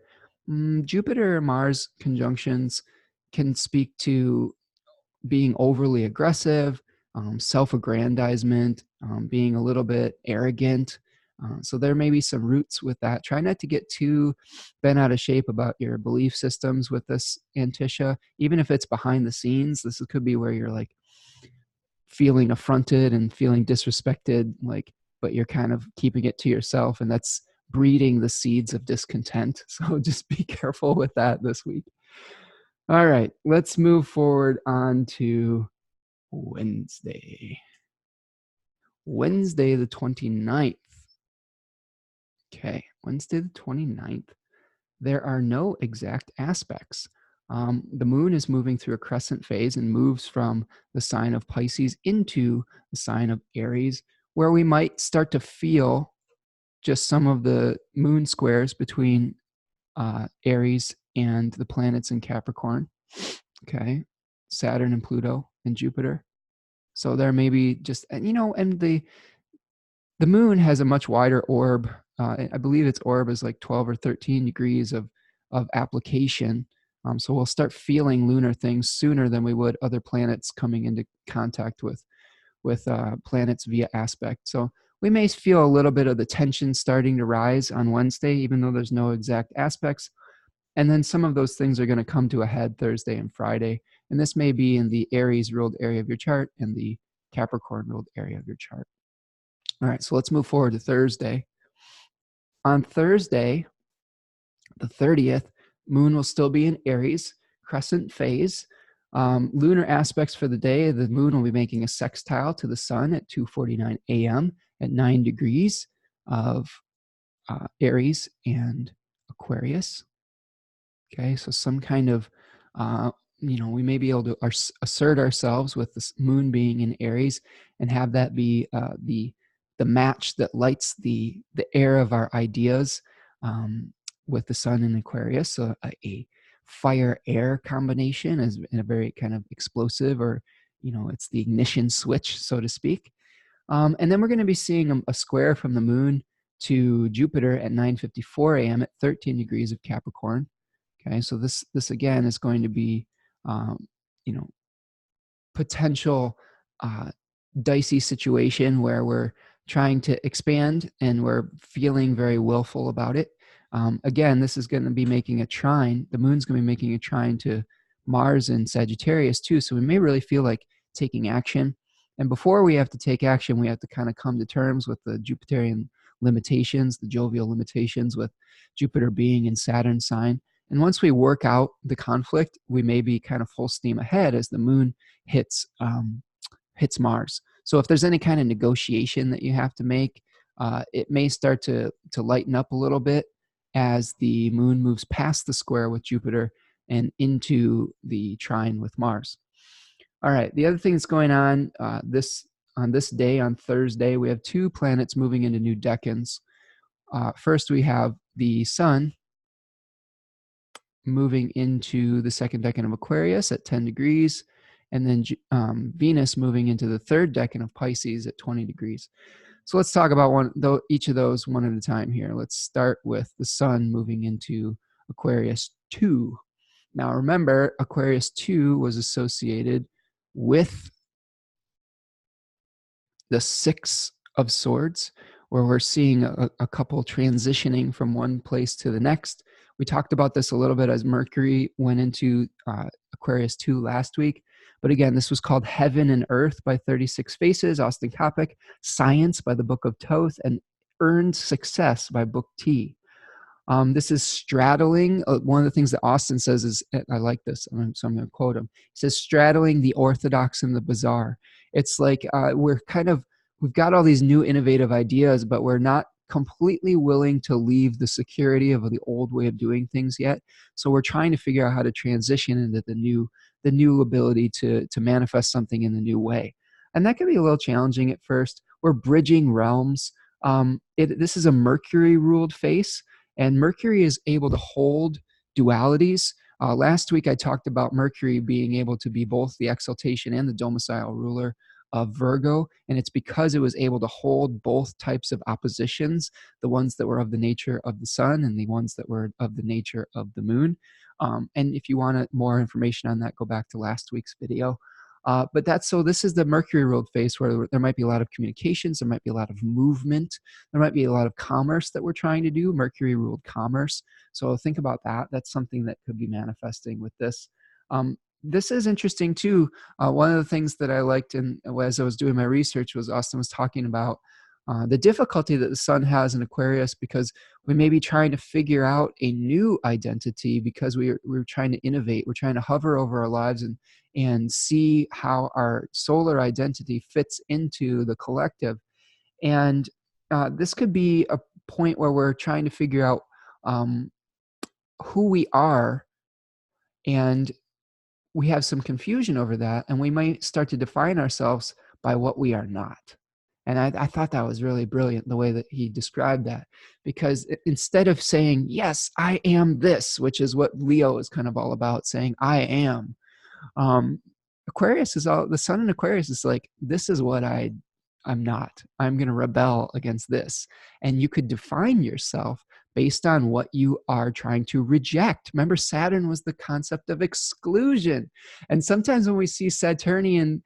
Jupiter Mars conjunctions can speak to being overly aggressive, self-aggrandizement, being a little bit arrogant. So there may be some roots with that. Try not to get too bent out of shape about your belief systems with this antitia, even if it's behind the scenes. This could be where you're like feeling affronted and feeling disrespected, but you're kind of keeping it to yourself, and that's breeding the seeds of discontent. So just be careful with that this week. All right, let's move forward on to Wednesday. Wednesday the 29th. Okay, Wednesday the 29th. There are no exact aspects. The moon is moving through a crescent phase and moves from the sign of Pisces into the sign of Aries, where we might start to feel just some of the moon squares between Aries and the planets in Capricorn. Okay, Saturn and Pluto and Jupiter. So there may be just, and the moon has a much wider orb. I believe its orb is like 12 or 13 degrees of application. So we'll start feeling lunar things sooner than we would other planets coming into contact with planets via aspect. So we may feel a little bit of the tension starting to rise on Wednesday, even though there's no exact aspects. And then some of those things are going to come to a head Thursday and Friday. And this may be in the Aries ruled area of your chart and the Capricorn ruled area of your chart. All right, so let's move forward to Thursday. On Thursday, the 30th, moon will still be in Aries, crescent phase. Lunar aspects for the day, the moon will be making a sextile to the sun at 2:49 a.m. at 9 degrees of Aries and Aquarius. Okay, so some kind of, we may be able to assert ourselves with this moon being in Aries and have that be the match that lights the air of our ideas with the sun in Aquarius. So a fire-air combination is in a very kind of explosive, or it's the ignition switch, so to speak. And then we're going to be seeing a square from the moon to Jupiter at 9:54 a.m. at 13 degrees of Capricorn. Okay, so this again is going to be, potential dicey situation where we're trying to expand and we're feeling very willful about it. Again, this is going to be making a trine. The moon's going to be making a trine to Mars and Sagittarius too. So we may really feel like taking action. And before we have to take action, we have to kind of come to terms with the Jupiterian limitations, the jovial limitations, with Jupiter being in Saturn's sign. And once we work out the conflict, we may be kind of full steam ahead as the moon hits Mars. So if there's any kind of negotiation that you have to make, it may start to lighten up a little bit as the moon moves past the square with Jupiter and into the trine with Mars. All right, the other thing that's going on this day, on Thursday, we have two planets moving into new decans. First, we have the sun moving into the second decan of Aquarius at 10 degrees, and then Venus moving into the third decan of Pisces at 20 degrees. So let's talk about each of those one at a time here. Let's start with the sun moving into Aquarius 2. Now remember, Aquarius 2 was associated with the 6 of Swords, where we're seeing a couple transitioning from one place to the next. We talked about this a little bit as Mercury went into Aquarius 2 last week. But again, this was called Heaven and Earth by 36 Faces, Austin Coppock, Science by the Book of Thoth, and Earned Success by Book T. This is straddling. One of the things that Austin says is, I like this, so I'm going to quote him. He says, straddling the orthodox and the bizarre. It's like we've got all these new innovative ideas, but we're not completely willing to leave the security of the old way of doing things yet. So we're trying to figure out how to transition into the new ability to manifest something in the new way. And that can be a little challenging at first. We're bridging realms. This is a Mercury-ruled face, and Mercury is able to hold dualities. Last week I talked about Mercury being able to be both the exaltation and the domicile ruler of Virgo, and it's because it was able to hold both types of oppositions, the ones that were of the nature of the sun and the ones that were of the nature of the moon. And if you want more information on that, go back to last week's video. But this is the Mercury ruled phase, where there might be a lot of communications, there might be a lot of movement, there might be a lot of commerce that we're trying to do, Mercury ruled commerce. So think about that. That's something that could be manifesting with this. This is interesting too. One of the things that I liked, and as I was doing my research, was Austin was talking about the difficulty that the sun has in Aquarius, because we may be trying to figure out a new identity because we're trying to innovate. We're trying to hover over our lives and see how our solar identity fits into the collective. And this could be a point where we're trying to figure out who we are, and we have some confusion over that, and we might start to define ourselves by what we are not. And I thought that was really brilliant, the way that he described that, because instead of saying, yes, I am this, which is what Leo is kind of all about, saying, I am, Aquarius is all, the sun in Aquarius is like, this is what I'm not. I'm going to rebel against this. And you could define yourself based on what you are trying to reject. Remember, Saturn was the concept of exclusion. And sometimes when we see Saturnian,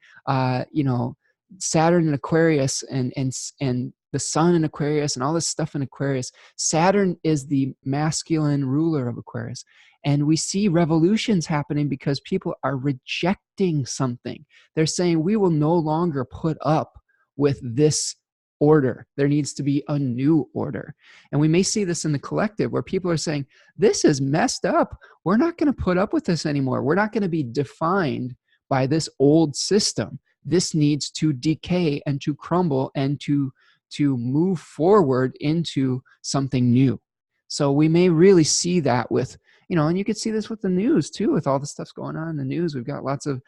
Saturn in Aquarius and the sun in Aquarius and all this stuff in Aquarius, Saturn is the masculine ruler of Aquarius. And we see revolutions happening because people are rejecting something. They're saying, we will no longer put up with this order. There needs to be a new order. And we may see this in the collective where people are saying, this is messed up. We're not going to put up with this anymore. We're not going to be defined by this old system. This needs to decay and to crumble and to move forward into something new. So we may really see that with, and you could see this with the news too, with all the stuff's going on in the news. We've got lots of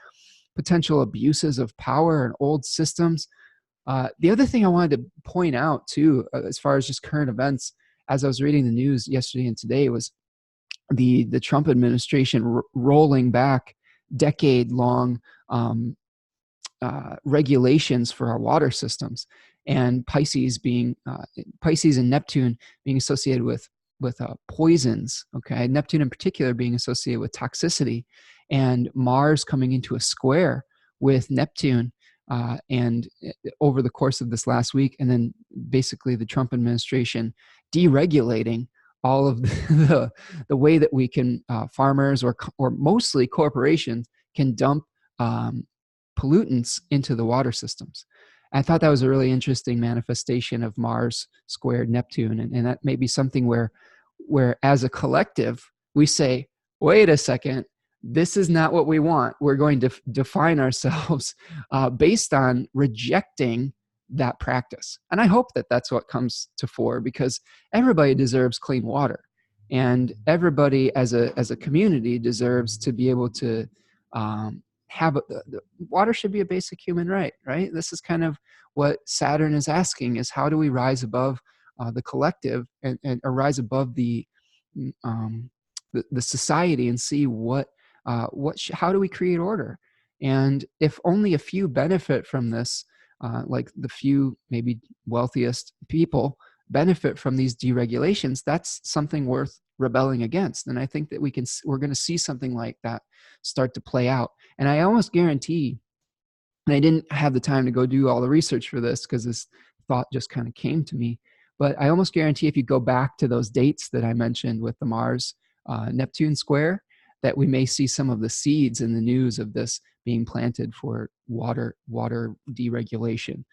potential abuses of power and old systems. The other thing I wanted to point out too, as far as just current events, as I was reading the news yesterday and today, was the Trump administration rolling back decade-long regulations for our water systems, and Pisces and Neptune being associated with poisons. Okay, Neptune in particular being associated with toxicity, and Mars coming into a square with Neptune. And over the course of this last week, and then basically the Trump administration deregulating all of the way that we can, farmers or mostly corporations can dump pollutants into the water systems. I thought that was a really interesting manifestation of Mars squared Neptune, and that may be something where as a collective we say, wait a second, this is not what we want. We're going to define ourselves based on rejecting that practice. And I hope that that's what comes to fore, because everybody deserves clean water, and everybody as a community deserves to be able to have the water should be a basic human right? This is kind of what Saturn is asking, is how do we rise above the collective and rise above the society and see how do we create order? And if only a few benefit from this, like the few maybe wealthiest people benefit from these deregulations, that's something worth rebelling against. And I think that we're going to see something like that start to play out. And I almost guarantee, and I didn't have the time to go do all the research for this because this thought just kind of came to me, but I almost guarantee if you go back to those dates that I mentioned with the Mars Neptune square, that we may see some of the seeds in the news of this being planted for water deregulation.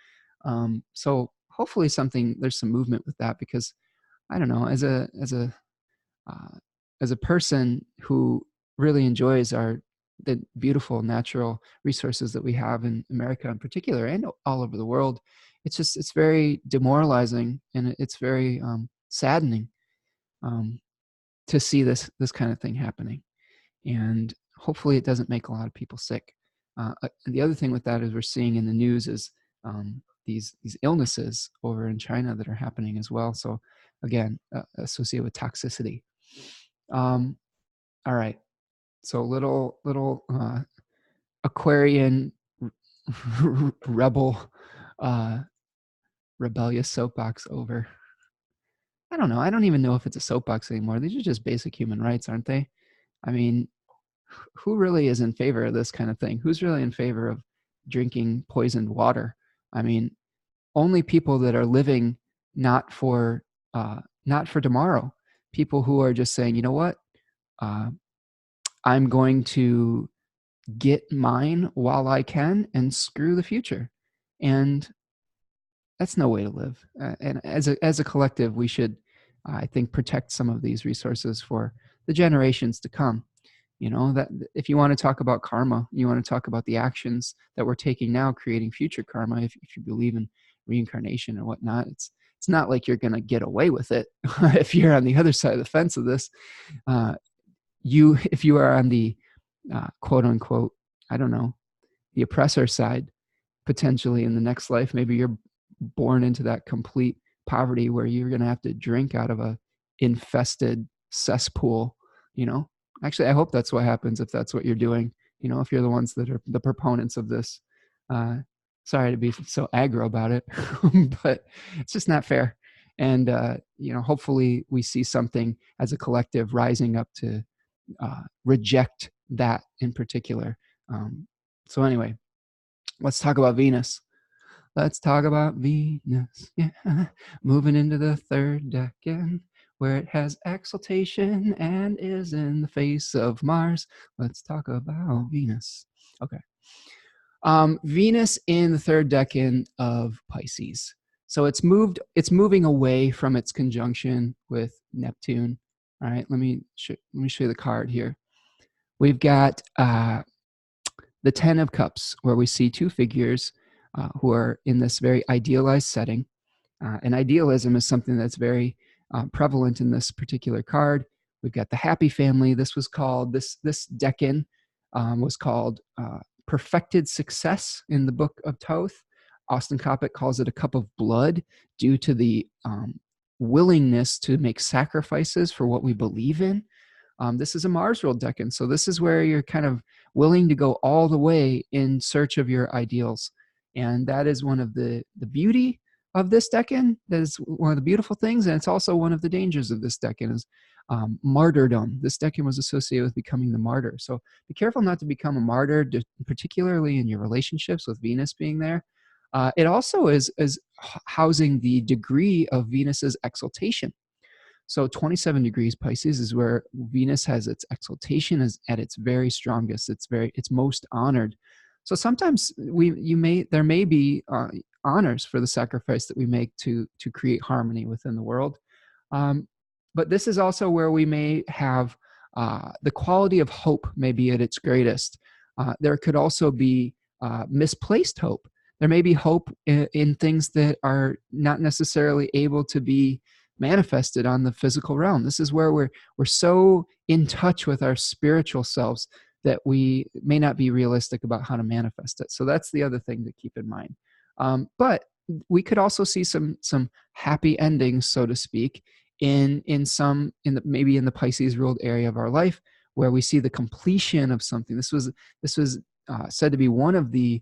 So hopefully there's some movement with that, because I don't know, as a person who really enjoys the beautiful natural resources that we have in America in particular, and all over the world, it's very demoralizing, and it's very saddening to see this kind of thing happening. And hopefully it doesn't make a lot of people sick. The other thing with that is we're seeing in the news is these illnesses over in China that are happening as well. So again, associated with toxicity. All right. So little Aquarian rebellious soapbox over. I don't know. I don't even know if it's a soapbox anymore. These are just basic human rights, aren't they? I mean, who really is in favor of this kind of thing? Who's really in favor of drinking poisoned water? I mean, only people that are living not for tomorrow. People who are just saying, you know what, I'm going to get mine while I can and screw the future. And that's no way to live. And as a collective, we should, I think, protect some of these resources for the generations to come. That if you want to talk about karma, you want to talk about the actions that we're taking now, creating future karma. If you believe in reincarnation and whatnot, it's not like you're going to get away with it. If you're on the other side of the fence of this, if you are on the quote unquote, I don't know, the oppressor side, potentially in the next life, maybe you're born into that complete poverty where you're going to have to drink out of a infested cesspool. Actually, I hope that's what happens if that's what you're doing. If you're the ones that are the proponents of this. Sorry to be so aggro about it, but it's just not fair. And, hopefully we see something as a collective rising up to reject that in particular. So anyway, let's talk about Venus. Let's talk about Venus. Yeah. Moving into the third decan, where it has exaltation and is in the face of Mars. Let's talk about Venus. Okay. Venus in the third decan of Pisces. So it's moving away from its conjunction with Neptune. All right, let me show you the card here. We've got the 10 of Cups, where we see two figures who are in this very idealized setting. And idealism is something that's very prevalent in this particular card. We've got the happy family. This was called, this decan was called perfected success in the book of Thoth. Austin Coppock calls it a cup of blood due to the willingness to make sacrifices for what we believe in. This is a Mars ruled decan. So this is where you're kind of willing to go all the way in search of your ideals. And that is one of the beauty of this decan. That is one of the beautiful things. And it's also one of the dangers of this decan is martyrdom. This decan was associated with becoming the martyr. So be careful not to become a martyr, particularly in your relationships with Venus being there. It also is housing the degree of Venus's exaltation. So 27 degrees Pisces is where Venus has its exaltation is at its very strongest. It's most honored. So sometimes there may be honors for the sacrifice that we make to create harmony within the world. But this is also where we may have the quality of hope may be at its greatest. There could also be misplaced hope. There may be hope in things that are not necessarily able to be manifested on the physical realm. This is where we're so in touch with our spiritual selves that we may not be realistic about how to manifest it. So that's the other thing to keep in mind. But we could also see some happy endings, so to speak, maybe in the Pisces ruled area of our life, where we see the completion of something. This was said to be one of the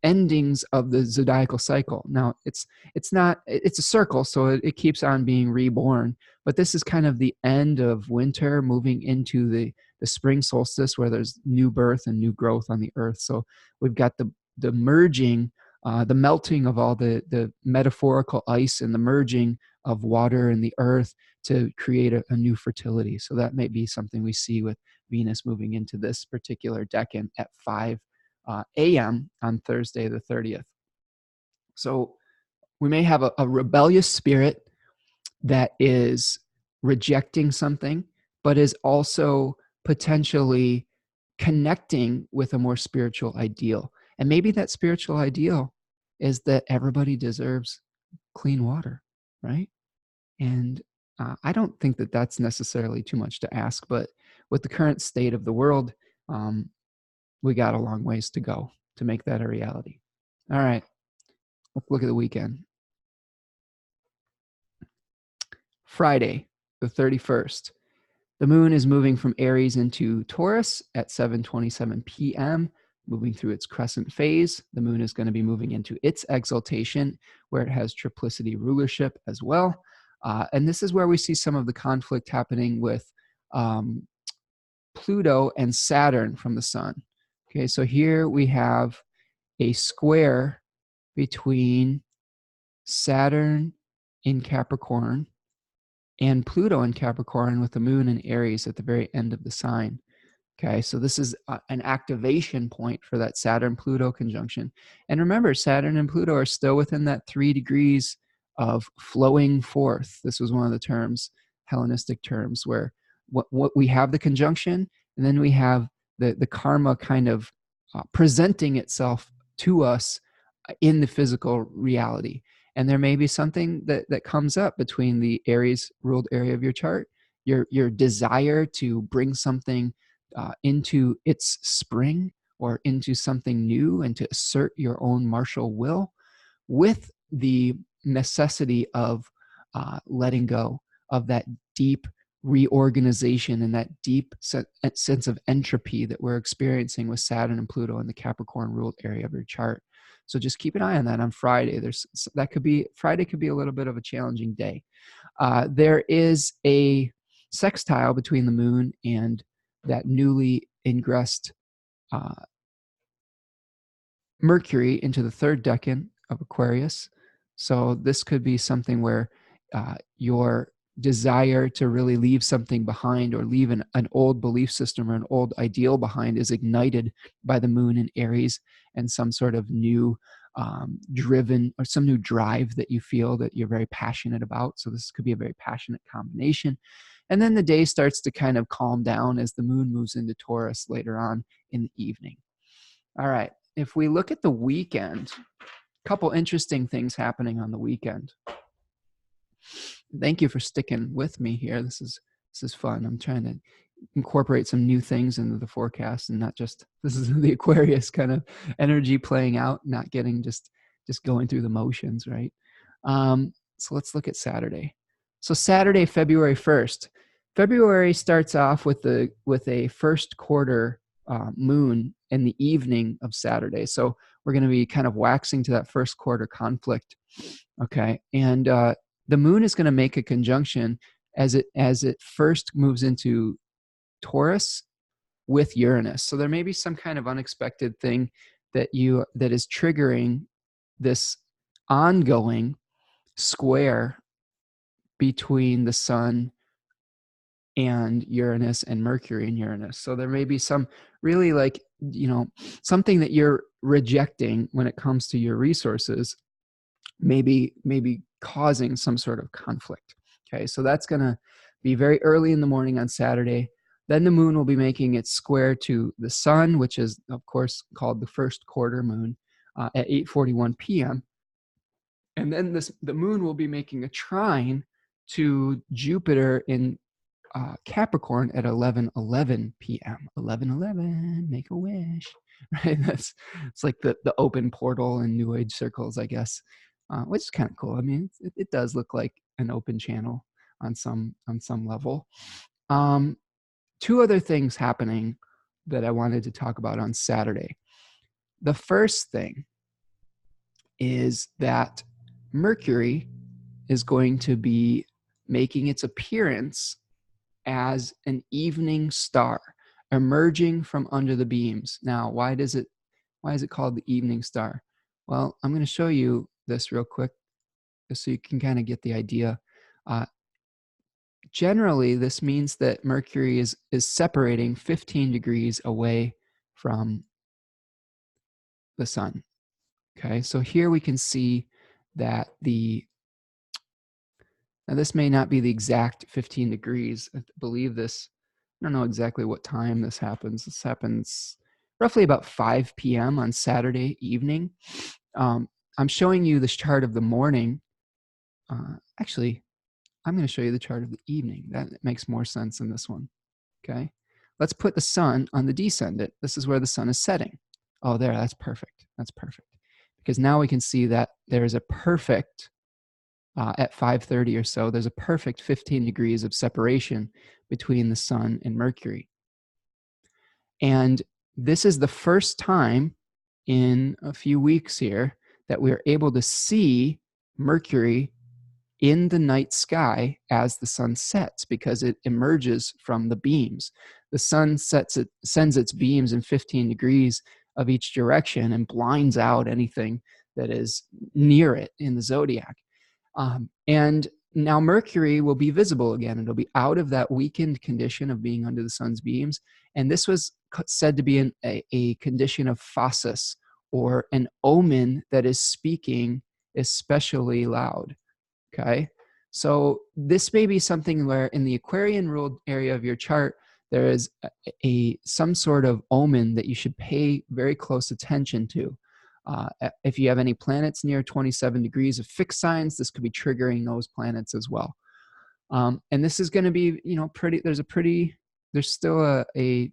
endings of the zodiacal cycle. Now it's a circle, so it keeps on being reborn, but this is kind of the end of winter moving into the spring solstice, where there's new birth and new growth on the earth. So we've got the merging, the melting of all the metaphorical ice and the merging of water and the earth to create a new fertility. So that may be something we see with Venus moving into this particular decan at 5 a.m. on Thursday the 30th. So we may have a rebellious spirit that is rejecting something, but is also potentially connecting with a more spiritual ideal. And maybe that spiritual ideal is that everybody deserves clean water, right? And I don't think that that's necessarily too much to ask, but with the current state of the world, we got a long ways to go to make that a reality. All right, let's look at the weekend. Friday, the 31st. The moon is moving from Aries into Taurus at 7:27 p.m., moving through its crescent phase. The moon is going to be moving into its exaltation, where it has triplicity rulership as well. And this is where we see some of the conflict happening with Pluto and Saturn from the sun. Okay, so here we have a square between Saturn in Capricorn and Pluto in Capricorn, with the moon in Aries at the very end of the sign. Okay, so this is an activation point for that Saturn-Pluto conjunction. And remember, Saturn and Pluto are still within that 3 degrees of flowing forth. This was one of the terms, Hellenistic terms, where what we have the conjunction, and then we have the karma kind of presenting itself to us in the physical reality. And there may be something that comes up between the Aries ruled area of your chart, your desire to bring something into its spring or into something new and to assert your own martial will, with the necessity of letting go of that deep reorganization and that deep sense of entropy that we're experiencing with Saturn and Pluto in the Capricorn ruled area of your chart. So just keep an eye on that on Friday. Friday could be a little bit of a challenging day. There is a sextile between the moon and that newly ingressed Mercury into the 3rd decan of Aquarius. So this could be something where your desire to really leave something behind, or leave an old belief system or an old ideal behind, is ignited by the moon in Aries, and some sort of new driven, or some new drive that you feel that you're very passionate about. So this could be a very passionate combination. And then the day starts to kind of calm down as the moon moves into Taurus later on in the evening. All right. If we look at the weekend, a couple interesting things happening on the weekend. Thank you for sticking with me here. This is fun. I'm trying to incorporate some new things into the forecast, and not just, this is the Aquarius kind of energy playing out, not getting just going through the motions, right? So let's look at Saturday. So Saturday, February 1st. February starts off with a first quarter moon in the evening of Saturday. So we're going to be kind of waxing to that first quarter conflict. Okay. And the moon is going to make a conjunction as it first moves into Taurus with Uranus. So there may be some kind of unexpected thing that is triggering this ongoing square between the sun and Uranus and Mercury and Uranus. So there may be some really, like, something that you're rejecting when it comes to your resources, maybe causing some sort of conflict. Okay, so that's going to be very early in the morning on Saturday. Then the moon will be making its square to the sun, which is, of course, called the first quarter moon, at 8:41 p.m. And then the moon will be making a trine to Jupiter in Capricorn at 11:11 p.m. 11:11, make a wish, right? It's like the open portal in New Age circles, I guess, which is kind of cool. I mean, it does look like an open channel on some level. Two other things happening that I wanted to talk about on Saturday. The first thing is that Mercury is going to be making its appearance as an evening star emerging from under the beams. Now, why is it called the evening star? Well, I'm going to show you this real quick just so you can kind of get the idea. Generally, this means that Mercury is separating 15 degrees away from the sun. Okay, so here we can see that now this may not be the exact 15 degrees. I believe this, I don't know exactly what time this happens. This happens roughly about 5 p.m. on Saturday evening. I'm showing you this chart of the morning. Actually, I'm going to show you the chart of the evening. That makes more sense than this one. Okay, let's put the sun on the descendant. This is where the sun is setting. Oh, there, that's perfect. That's perfect. Because now we can see that there is a perfect, at 5:30 or so, there's a perfect 15 degrees of separation between the sun and Mercury. And this is the first time in a few weeks here that we're able to see Mercury in the night sky as the sun sets, because it emerges from the beams. The sun sends its beams in 15 degrees of each direction and blinds out anything that is near it in the zodiac. And now Mercury will be visible again. It'll be out of that weakened condition of being under the sun's beams. And this was said to be a condition of phasis, or an omen that is speaking especially loud. Okay, so this may be something where in the Aquarian ruled area of your chart, there is some sort of omen that you should pay very close attention to. If you have any planets near 27 degrees of fixed signs, this could be triggering those planets as well. And this is going to be, there's still a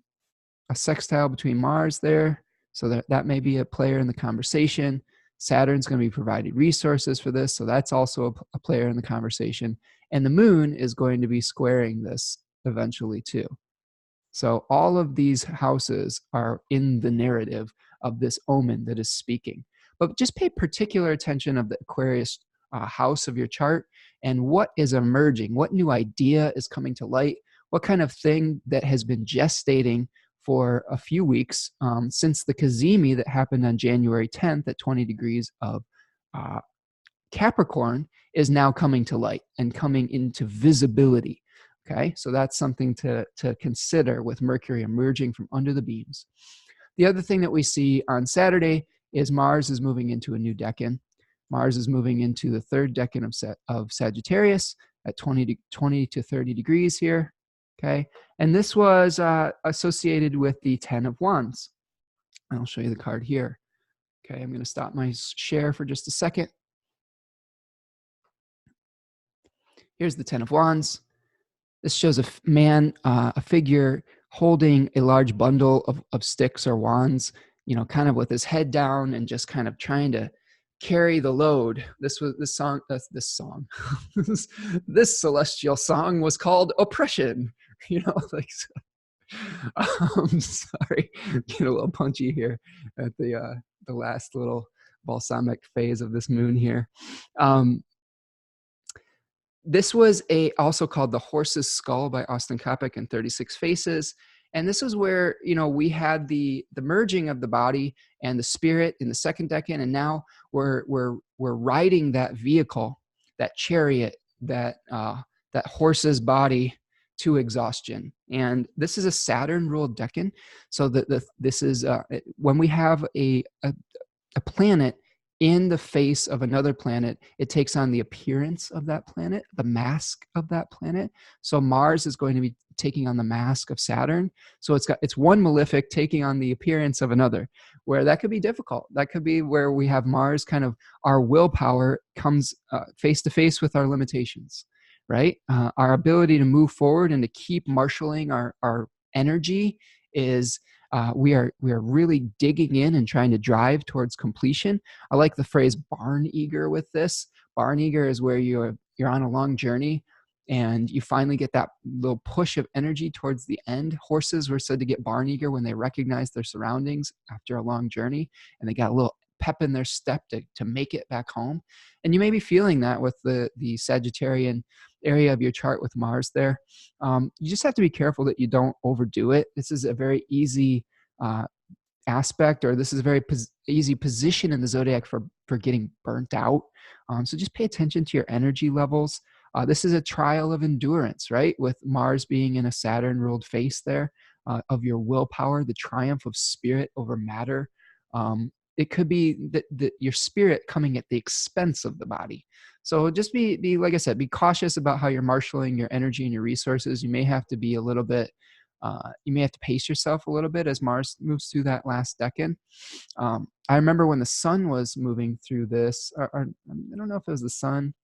sextile between Mars there. So that may be a player in the conversation. Saturn's going to be providing resources for this. So that's also a player in the conversation. And the moon is going to be squaring this eventually too. So all of these houses are in the narrative of this omen that is speaking. But just pay particular attention of the Aquarius house of your chart and what is emerging, what new idea is coming to light, what kind of thing that has been gestating for a few weeks since the Cazimi that happened on January 10th at 20 degrees of Capricorn is now coming to light and coming into visibility. Okay, so that's something to consider with Mercury emerging from under the beams. The other thing that we see on Saturday is Mars is moving into a new decan. Mars is moving into the third decan of Sagittarius at 20 to 30 degrees here. Okay. And this was associated with the 10 of Wands. I'll show you the card here. Okay. I'm going to stop my share for just a second. Here's the 10 of Wands. This shows a man, a figure holding a large bundle of sticks or wands, you know, kind of with his head down and just kind of trying to carry the load. This celestial song was called Oppression, you know, like, sorry, get a little punchy here at the last little balsamic phase of this moon here. This was also called The Horse's Skull by Austin Coppock and 36 Faces. And this is where, you know, we had the merging of the body and the spirit in the second decan. And now we're riding that vehicle, that chariot, that horse's body to exhaustion. And this is a Saturn ruled decan. So this is when we have a planet in the face of another planet, it takes on the appearance of that planet, the mask of that planet. So Mars is going to be taking on the mask of Saturn. So it's one malefic taking on the appearance of another, where that could be difficult. That could be where we have Mars kind of, our willpower comes face to face with our limitations, right? Our ability to move forward and to keep marshaling our energy is we are really digging in and trying to drive towards completion. I like the phrase barn eager with this. Barn eager is where you're on a long journey and you finally get that little push of energy towards the end. Horses were said to get barn eager when they recognize their surroundings after a long journey and they got a little pep in their step to make it back home. And you may be feeling that with the Sagittarian area of your chart with Mars there. You just have to be careful that you don't overdo it. This is a very easy aspect, or this is a very easy position in the zodiac for getting burnt out. So just pay attention to your energy levels. This is a trial of endurance, right? With Mars being in a Saturn ruled face there, of your willpower, the triumph of spirit over matter. It could be that your spirit coming at the expense of the body. So just be like I said, be cautious about how you're marshaling your energy and your resources. You may have to be a little bit, you may have to pace yourself a little bit as Mars moves through that last decan. I remember when the sun was moving through this, or I don't know if it was the sun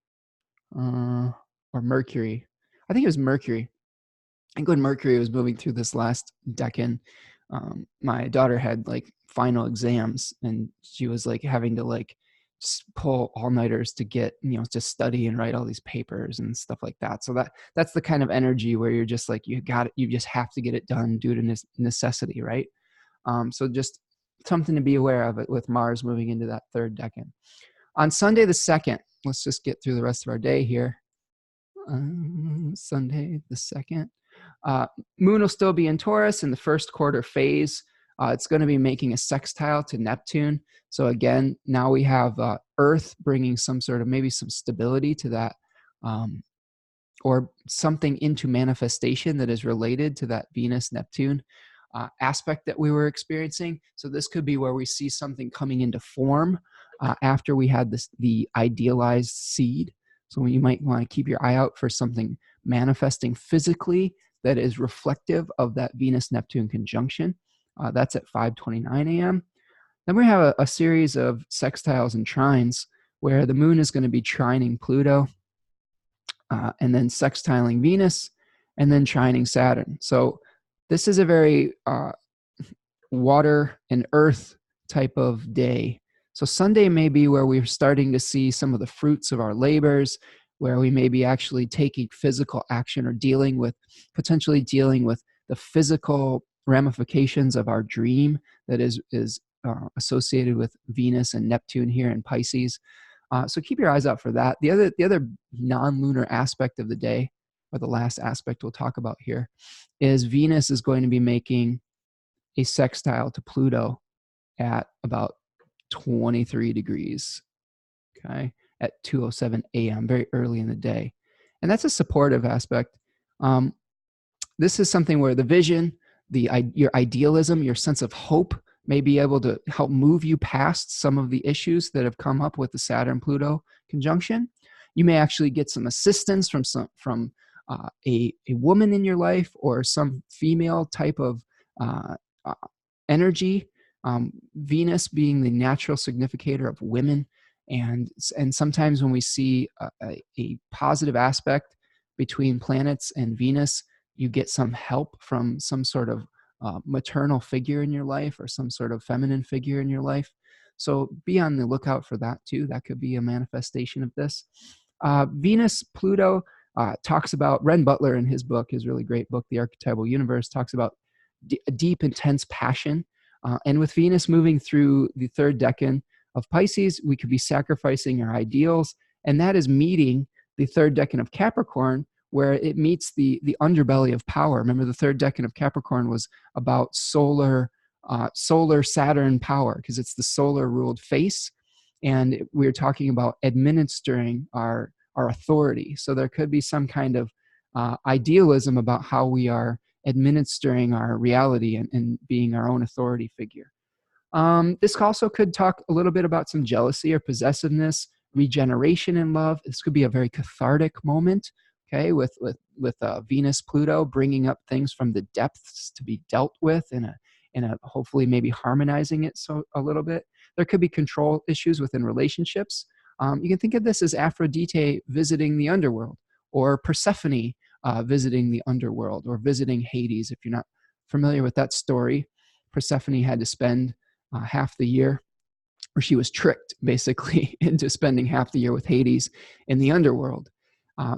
or Mercury. I think it was Mercury. I think when Mercury was moving through this last decan, my daughter had like final exams and she was like having to like just pull all-nighters to get, you know, to study and write all these papers and stuff like that. So that's the kind of energy where you're just like, you just have to get it done due to necessity, right? So just something to be aware of it with Mars moving into that third decan. On Sunday the 2nd, let's just get through the rest of our day here. Sunday the 2nd. Moon will still be in Taurus in the first quarter phase. It's going to be making a sextile to Neptune. So again, now we have Earth bringing some sort of maybe some stability to that, or something into manifestation that is related to that Venus-Neptune aspect that we were experiencing. So this could be where we see something coming into form after we had the idealized seed. So you might want to keep your eye out for something manifesting physically that is reflective of that Venus-Neptune conjunction. That's at 5:29 a.m. Then we have a series of sextiles and trines where the moon is going to be trining Pluto, and then sextiling Venus, and then trining Saturn. So this is a very water and earth type of day. So Sunday may be where we're starting to see some of the fruits of our labors, where we may be actually taking physical action or potentially dealing with the physical ramifications of our dream that is associated with Venus and Neptune here in Pisces. So keep your eyes out for that. The other non-lunar aspect of the day, or the last aspect we'll talk about here, is Venus is going to be making a sextile to Pluto at about 23 degrees, okay, at 2:07 a.m., very early in the day. And that's a supportive aspect. This is something where the vision, your idealism, your sense of hope may be able to help move you past some of the issues that have come up with the Saturn-Pluto conjunction. You may actually get some assistance from a woman in your life, or some female type of uh, energy. Venus being the natural significator of women. And sometimes when we see a positive aspect between planets and Venus, you get some help from some sort of maternal figure in your life, or some sort of feminine figure in your life. So be on the lookout for that too. That could be a manifestation of this. Venus, Pluto talks about, Ren Butler in his book, his really great book, The Archetypal Universe, talks about deep, intense passion. And with Venus moving through the third decan of Pisces, we could be sacrificing our ideals. And that is meeting the third decan of Capricorn, where it meets the underbelly of power. Remember, the third decan of Capricorn was about solar Saturn power, because it's the solar ruled face. And we were talking about administering our authority. So there could be some kind of idealism about how we are administering our reality and being our own authority figure. This also could talk a little bit about some jealousy or possessiveness, regeneration in love. This could be a very cathartic moment, okay, with Venus, Pluto bringing up things from the depths to be dealt with in a hopefully maybe harmonizing it a little bit. There could be control issues within relationships. You can think of this as Aphrodite visiting the underworld, or Persephone visiting the underworld, or visiting Hades. If you're not familiar with that story, Persephone had to spend half the year, or she was tricked basically into spending half the year with Hades in the underworld.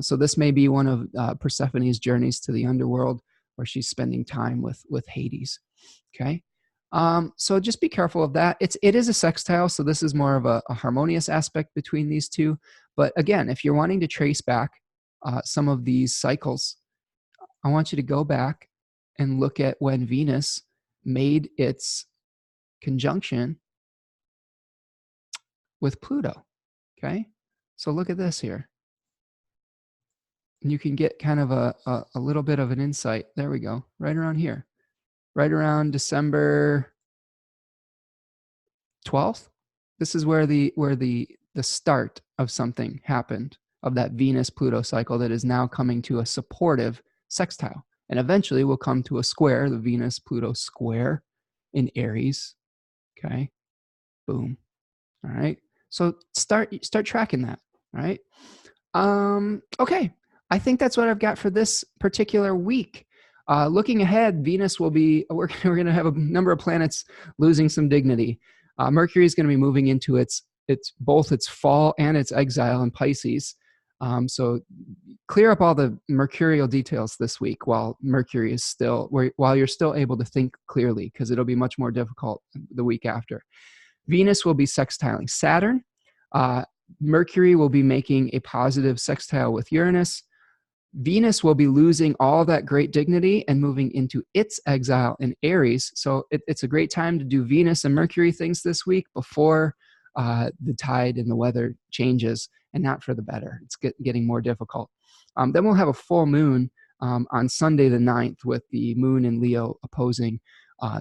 So this may be one of Persephone's journeys to the underworld, where she's spending time with Hades. Okay. So just be careful of that. It is a sextile, so this is more of a harmonious aspect between these two. But again, if you're wanting to trace back some of these cycles, I want you to go back and look at when Venus made its conjunction with Pluto. Okay, so look at this here. And you can get kind of a little bit of an insight. There we go, right around here, right around December 12th. This is where the start of something happened, of that Venus-Pluto cycle that is now coming to a supportive sextile. And eventually we'll come to a square, the Venus-Pluto square in Aries. Okay, boom. All right, so start tracking that. All right. Okay, I think that's what I've got for this particular week. Looking ahead, Venus will be, we're going to have a number of planets losing some dignity. Mercury is going to be moving into both its fall and its exile in Pisces. So clear up all the mercurial details this week while Mercury is while you're still able to think clearly, because it'll be much more difficult the week after. Venus will be sextiling Saturn. Mercury will be making a positive sextile with Uranus. Venus will be losing all that great dignity and moving into its exile in Aries. So it's a great time to do Venus and Mercury things this week before the tide and the weather changes, and not for the better. It's getting more difficult. Then we'll have a full moon on Sunday the 9th, with the moon in Leo opposing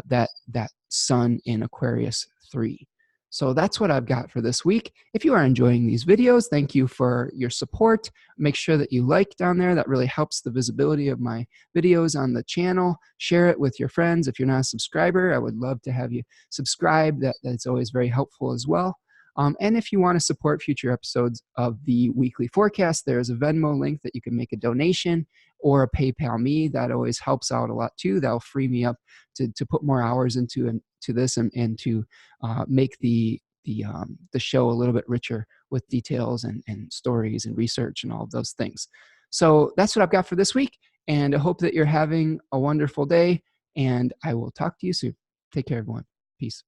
that sun in Aquarius 3. So that's what I've got for this week. If you are enjoying these videos, thank you for your support. Make sure that you like down there. That really helps the visibility of my videos on the channel. Share it with your friends. If you're not a subscriber, I would love to have you subscribe. That's always very helpful as well. And if you want to support future episodes of the weekly forecast, there's a Venmo link that you can make a donation, or a PayPal me. That always helps out a lot too. That'll free me up to put more hours into this and to make the show a little bit richer with details and stories and research and all of those things. So that's what I've got for this week, and I hope that you're having a wonderful day, and I will talk to you soon. Take care, everyone. Peace.